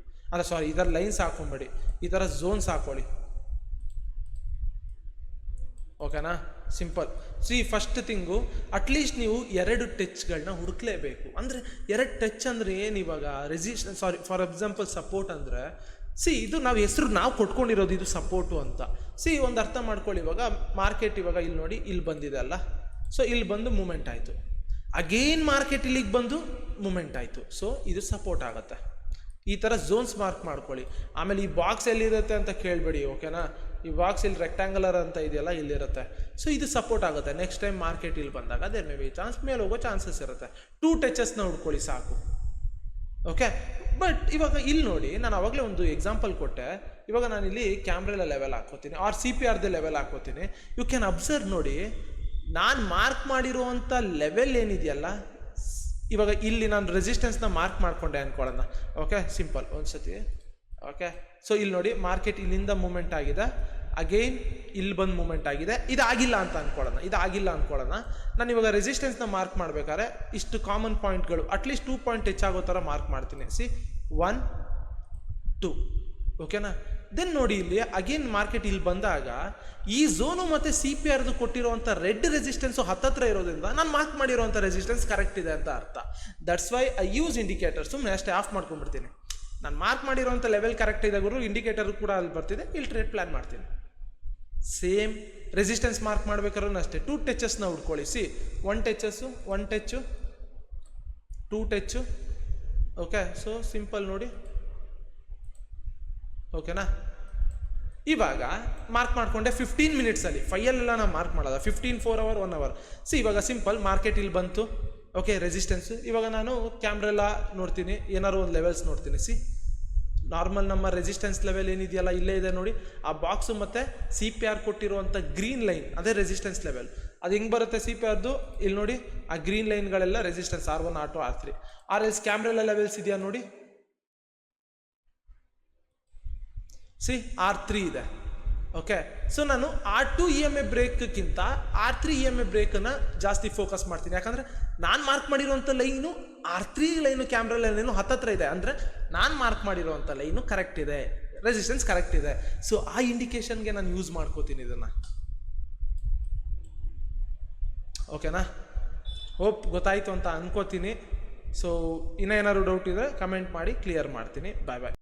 ಈ ಥರ ಲೈನ್ಸ್ ಹಾಕ್ಕೊಂಬೇಡಿ, ಈ ಥರ ಝೋನ್ಸ್ ಹಾಕ್ಕೊಳ್ಳಿ. ಓಕೆನಾ? ಸಿಂಪಲ್. ಫಸ್ಟ್ ಥಿಂಗು, ಅಟ್ಲೀಸ್ಟ್ ನೀವು 2 ಟಚ್ಗಳನ್ನ ಹುಡುಕ್ಲೇಬೇಕು. ಅಂದರೆ 2 ಟಚ್ ಅಂದರೆ ಏನು? ಇವಾಗ ಫಾರ್ ಎಕ್ಸಾಂಪಲ್ ಸಪೋರ್ಟ್ ಅಂದರೆ, ಇದು ನಾವು ಕೊಟ್ಕೊಂಡಿರೋದು ಇದು ಸಪೋರ್ಟು ಅಂತ. ಒಂದು ಅರ್ಥ ಮಾಡ್ಕೊಳ್ಳಿ. ಇವಾಗ ಮಾರ್ಕೆಟ್ ಇವಾಗ ಇಲ್ಲಿ ನೋಡಿ, ಇಲ್ಲಿ ಬಂದಿದೆ ಅಲ್ಲ, ಸೊ ಇಲ್ಲಿ ಬಂದು ಮೂಮೆಂಟ್ ಆಯಿತು. ಅಗೇನ್ ಮಾರ್ಕೆಟ್ ಇಲ್ಲಿಗೆ ಬಂದು ಮೂಮೆಂಟ್ ಆಯಿತು. ಸೊ ಇದು ಸಪೋರ್ಟ್ ಆಗುತ್ತೆ. ಈ ಥರ ಝೋನ್ಸ್ ಮಾರ್ಕ್ ಮಾಡ್ಕೊಳ್ಳಿ. ಆಮೇಲೆ ಈ ಬಾಕ್ಸ್ ಎಲ್ಲಿರುತ್ತೆ ಅಂತ ಕೇಳಬೇಡಿ, ಓಕೆನಾ. ಈ ಬಾಕ್ಸ್ ಇಲ್ಲಿ ರೆಕ್ಟ್ಯಾಂಗುಲರ್ ಅಂತ ಇದೆಯಲ್ಲ, ಇಲ್ಲಿರುತ್ತೆ. ಸೊ ಇದು ಸಪೋರ್ಟ್ ಆಗುತ್ತೆ. ನೆಕ್ಸ್ಟ್ ಟೈಮ್ ಮಾರ್ಕೆಟ್ ಇಲ್ಲಿ ಬಂದಾಗ ದೇರ್ ಮೇ ಬಿ ಚಾನ್ಸ್ ಮೇಲೆ ಹೋಗೋ ಚಾನ್ಸಸ್ ಇರುತ್ತೆ. 2 ಟಚಸ್ನ ಹುಡ್ಕೊಳ್ಳಿ ಸಾಕು, ಓಕೆ. ಬಟ್ ಇವಾಗ ಇಲ್ಲಿ ನೋಡಿ, ನಾನು ಅವಾಗಲೇ ಒಂದು ಎಕ್ಸಾಂಪಲ್ ಕೊಟ್ಟೆ. ಇವಾಗ ನಾನು ಇಲ್ಲಿ ಕ್ಯಾಮ್ರೆಲ್ಲ ಲೆವೆಲ್ ಹಾಕೋತೀನಿ ಆರ್ CPRದ ಲೆವೆಲ್ ಹಾಕೋತೀನಿ. ಯು ಕ್ಯಾನ್ ಅಬ್ಸರ್ವ್ ನೋಡಿ, ನಾನು ಮಾರ್ಕ್ ಮಾಡಿರುವಂಥ ಲೆವೆಲ್ ಏನಿದೆಯಲ್ಲ, ಇವಾಗ ಇಲ್ಲಿ ನಾನು ರೆಸಿಸ್ಟೆನ್ಸ್ನ ಮಾರ್ಕ್ ಮಾಡಿಕೊಂಡೆ ಅಂದ್ಕೊಳ್ಳೋಣ, ಓಕೆ. ಸಿಂಪಲ್ ಒಂದ್ಸತಿ, ಓಕೆ. ಸೊ ಇಲ್ಲಿ ನೋಡಿ, ಮಾರ್ಕೆಟ್ ಇಲ್ಲಿಂದ ಮೂಮೆಂಟ್ ಆಗಿದೆ, ಅಗೈನ್ ಇಲ್ಲಿ ಬಂದು ಮೂಮೆಂಟ್ ಆಗಿದೆ. ಇದಾಗಿಲ್ಲ ಅಂತ ಅಂದ್ಕೊಳ್ಳೋಣ. ನಾನು ಇವಾಗ ರೆಸಿಸ್ಟೆನ್ಸ್ನ ಮಾರ್ಕ್ ಮಾಡ್ಬೇಕಾದ್ರೆ ಇಷ್ಟು ಕಾಮನ್ ಪಾಯಿಂಟ್ಗಳು ಅಟ್ಲೀಸ್ಟ್ 2 ಪಾಯಿಂಟ್ ಹೆಚ್ಚಾಗೋ ಥರ ಮಾರ್ಕ್ ಮಾಡ್ತೀನಿ. 1 2, ಓಕೆನಾ. ದೆನ್ ನೋಡಿ, ಇಲ್ಲಿ ಅಗೇನ್ ಮಾರ್ಕೆಟ್ ಇಲ್ಲಿ ಬಂದಾಗ ಈ ಝೋನು ಮತ್ತು CPRದು ಕೊಟ್ಟಿರುವಂಥ ರೆಡ್ ರೆಸಿಸ್ಟೆನ್ಸು ಹತ್ತತ್ರ ಇರೋದ್ರಿಂದ ನಾನು ಮಾರ್ಕ್ ಮಾಡಿರುವಂಥ ರೆಸಿಸ್ಟೆನ್ಸ್ ಕರೆಕ್ಟ್ ಇದೆ ಅಂತ ಅರ್ಥ. That's why I use indicator. ಸುಮ್ಮನೆ ಅಷ್ಟೇ ಆಫ್ ಮಾಡ್ಕೊಂಡ್ಬಿಡ್ತೀನಿ. ನಾನು ಮಾರ್ಕ್ ಮಾಡಿರೋಂಥ ಲೆವೆಲ್ ಕರೆಕ್ಟ್ ಇದ್ದಾಗೂ ಇಂಡಿಕೇಟರ್ ಕೂಡ ಅಲ್ಲಿ ಬರ್ತಿದೆ, ಇಲ್ಲಿ ಟ್ರೇಡ್ ಪ್ಲಾನ್ ಮಾಡ್ತೀನಿ. ಸೇಮ್ ರೆಸಿಸ್ಟೆನ್ಸ್ ಮಾರ್ಕ್ ಮಾಡ್ಬೇಕಾದ್ರೂ ಅಷ್ಟೇ 2 ಟಚಸ್ನ ಹುಡ್ಕೊಳ್ಳಿ. 1 ಟಚಸ್ಸು, 1 touch, 2 touch, okay. So simple ನೋಡಿ, ಓಕೆನಾ. ಇವಾಗ ಮಾರ್ಕ್ ಮಾಡಿಕೊಂಡೆ 15 ಮಿನಿಟ್ಸಲ್ಲಿ. 5ಅಲ್ಲೆಲ್ಲ ನಾನು ಮಾರ್ಕ್ ಮಾಡೋದ 15, 4 ಅವರ್, 1 ಅವರ್. ಇವಾಗ ಸಿಂಪಲ್ ಮಾರ್ಕೆಟ್ ಇಲ್ಲಿ ಬಂತು, ಓಕೆ. ರೆಸಿಸ್ಟೆನ್ಸು ಇವಾಗ ನಾನು ಕ್ಯಾಮ್ರೆಲ್ಲ ನೋಡ್ತೀನಿ, ಏನಾದ್ರು ಒಂದು ಲೆವೆಲ್ಸ್ ನೋಡ್ತೀನಿ. ನಾರ್ಮಲ್ ನಮ್ಮ ರೆಸಿಸ್ಟೆನ್ಸ್ ಲೆವೆಲ್ ಏನಿದೆಯಲ್ಲ ಇಲ್ಲೇ ಇದೆ ನೋಡಿ. ಆ ಬಾಕ್ಸು ಮತ್ತು CPR ಕೊಟ್ಟಿರುವಂಥ ಗ್ರೀನ್ ಲೈನ್ ಅದೇ ರೆಸಿಸ್ಟೆನ್ಸ್ ಲೆವೆಲ್. ಅದು ಹೆಂಗೆ ಬರುತ್ತೆ CPRದು, ಇಲ್ಲಿ ನೋಡಿ, ಆ ಗ್ರೀನ್ ಲೈನ್ಗಳೆಲ್ಲ resistance R1, R2, R3. RS Camarilla levels ಇದೆಯಾ ನೋಡಿ, R3 ಇದೆ, ಓಕೆ. ಸೊ ನಾನು R2 EMA ಬ್ರೇಕ್ಗಿಂತ R3 EMA ಬ್ರೇಕನ್ನು ಜಾಸ್ತಿ ಫೋಕಸ್ ಮಾಡ್ತೀನಿ. ಯಾಕಂದರೆ ನಾನು ಮಾರ್ಕ್ ಮಾಡಿರುವಂಥ line R3 line camera line ಹತ್ತತ್ರ ಇದೆ. ಅಂದರೆ ನಾನು ಮಾರ್ಕ್ ಮಾಡಿರುವಂಥ ಲೈನು ಕರೆಕ್ಟ್ ಇದೆ, ರೆಸಿಸ್ಟೆನ್ಸ್ ಕರೆಕ್ಟ್ ಇದೆ. ಸೊ ಆ ಇಂಡಿಕೇಶನ್ಗೆ ನಾನು ಯೂಸ್ ಮಾಡ್ಕೋತೀನಿ ಇದನ್ನು, ಓಕೆನಾ. ಹೋಪ್ ಗೊತ್ತಾಯಿತು ಅಂತ ಅನ್ಕೋತೀನಿ. ಸೊ ಇನ್ನೇನಾದ್ರು ಡೌಟ್ ಇದ್ದರೆ ಕಮೆಂಟ್ ಮಾಡಿ ಕ್ಲಿಯರ್ ಮಾಡ್ತೀನಿ. ಬಾಯ್ ಬಾಯ್.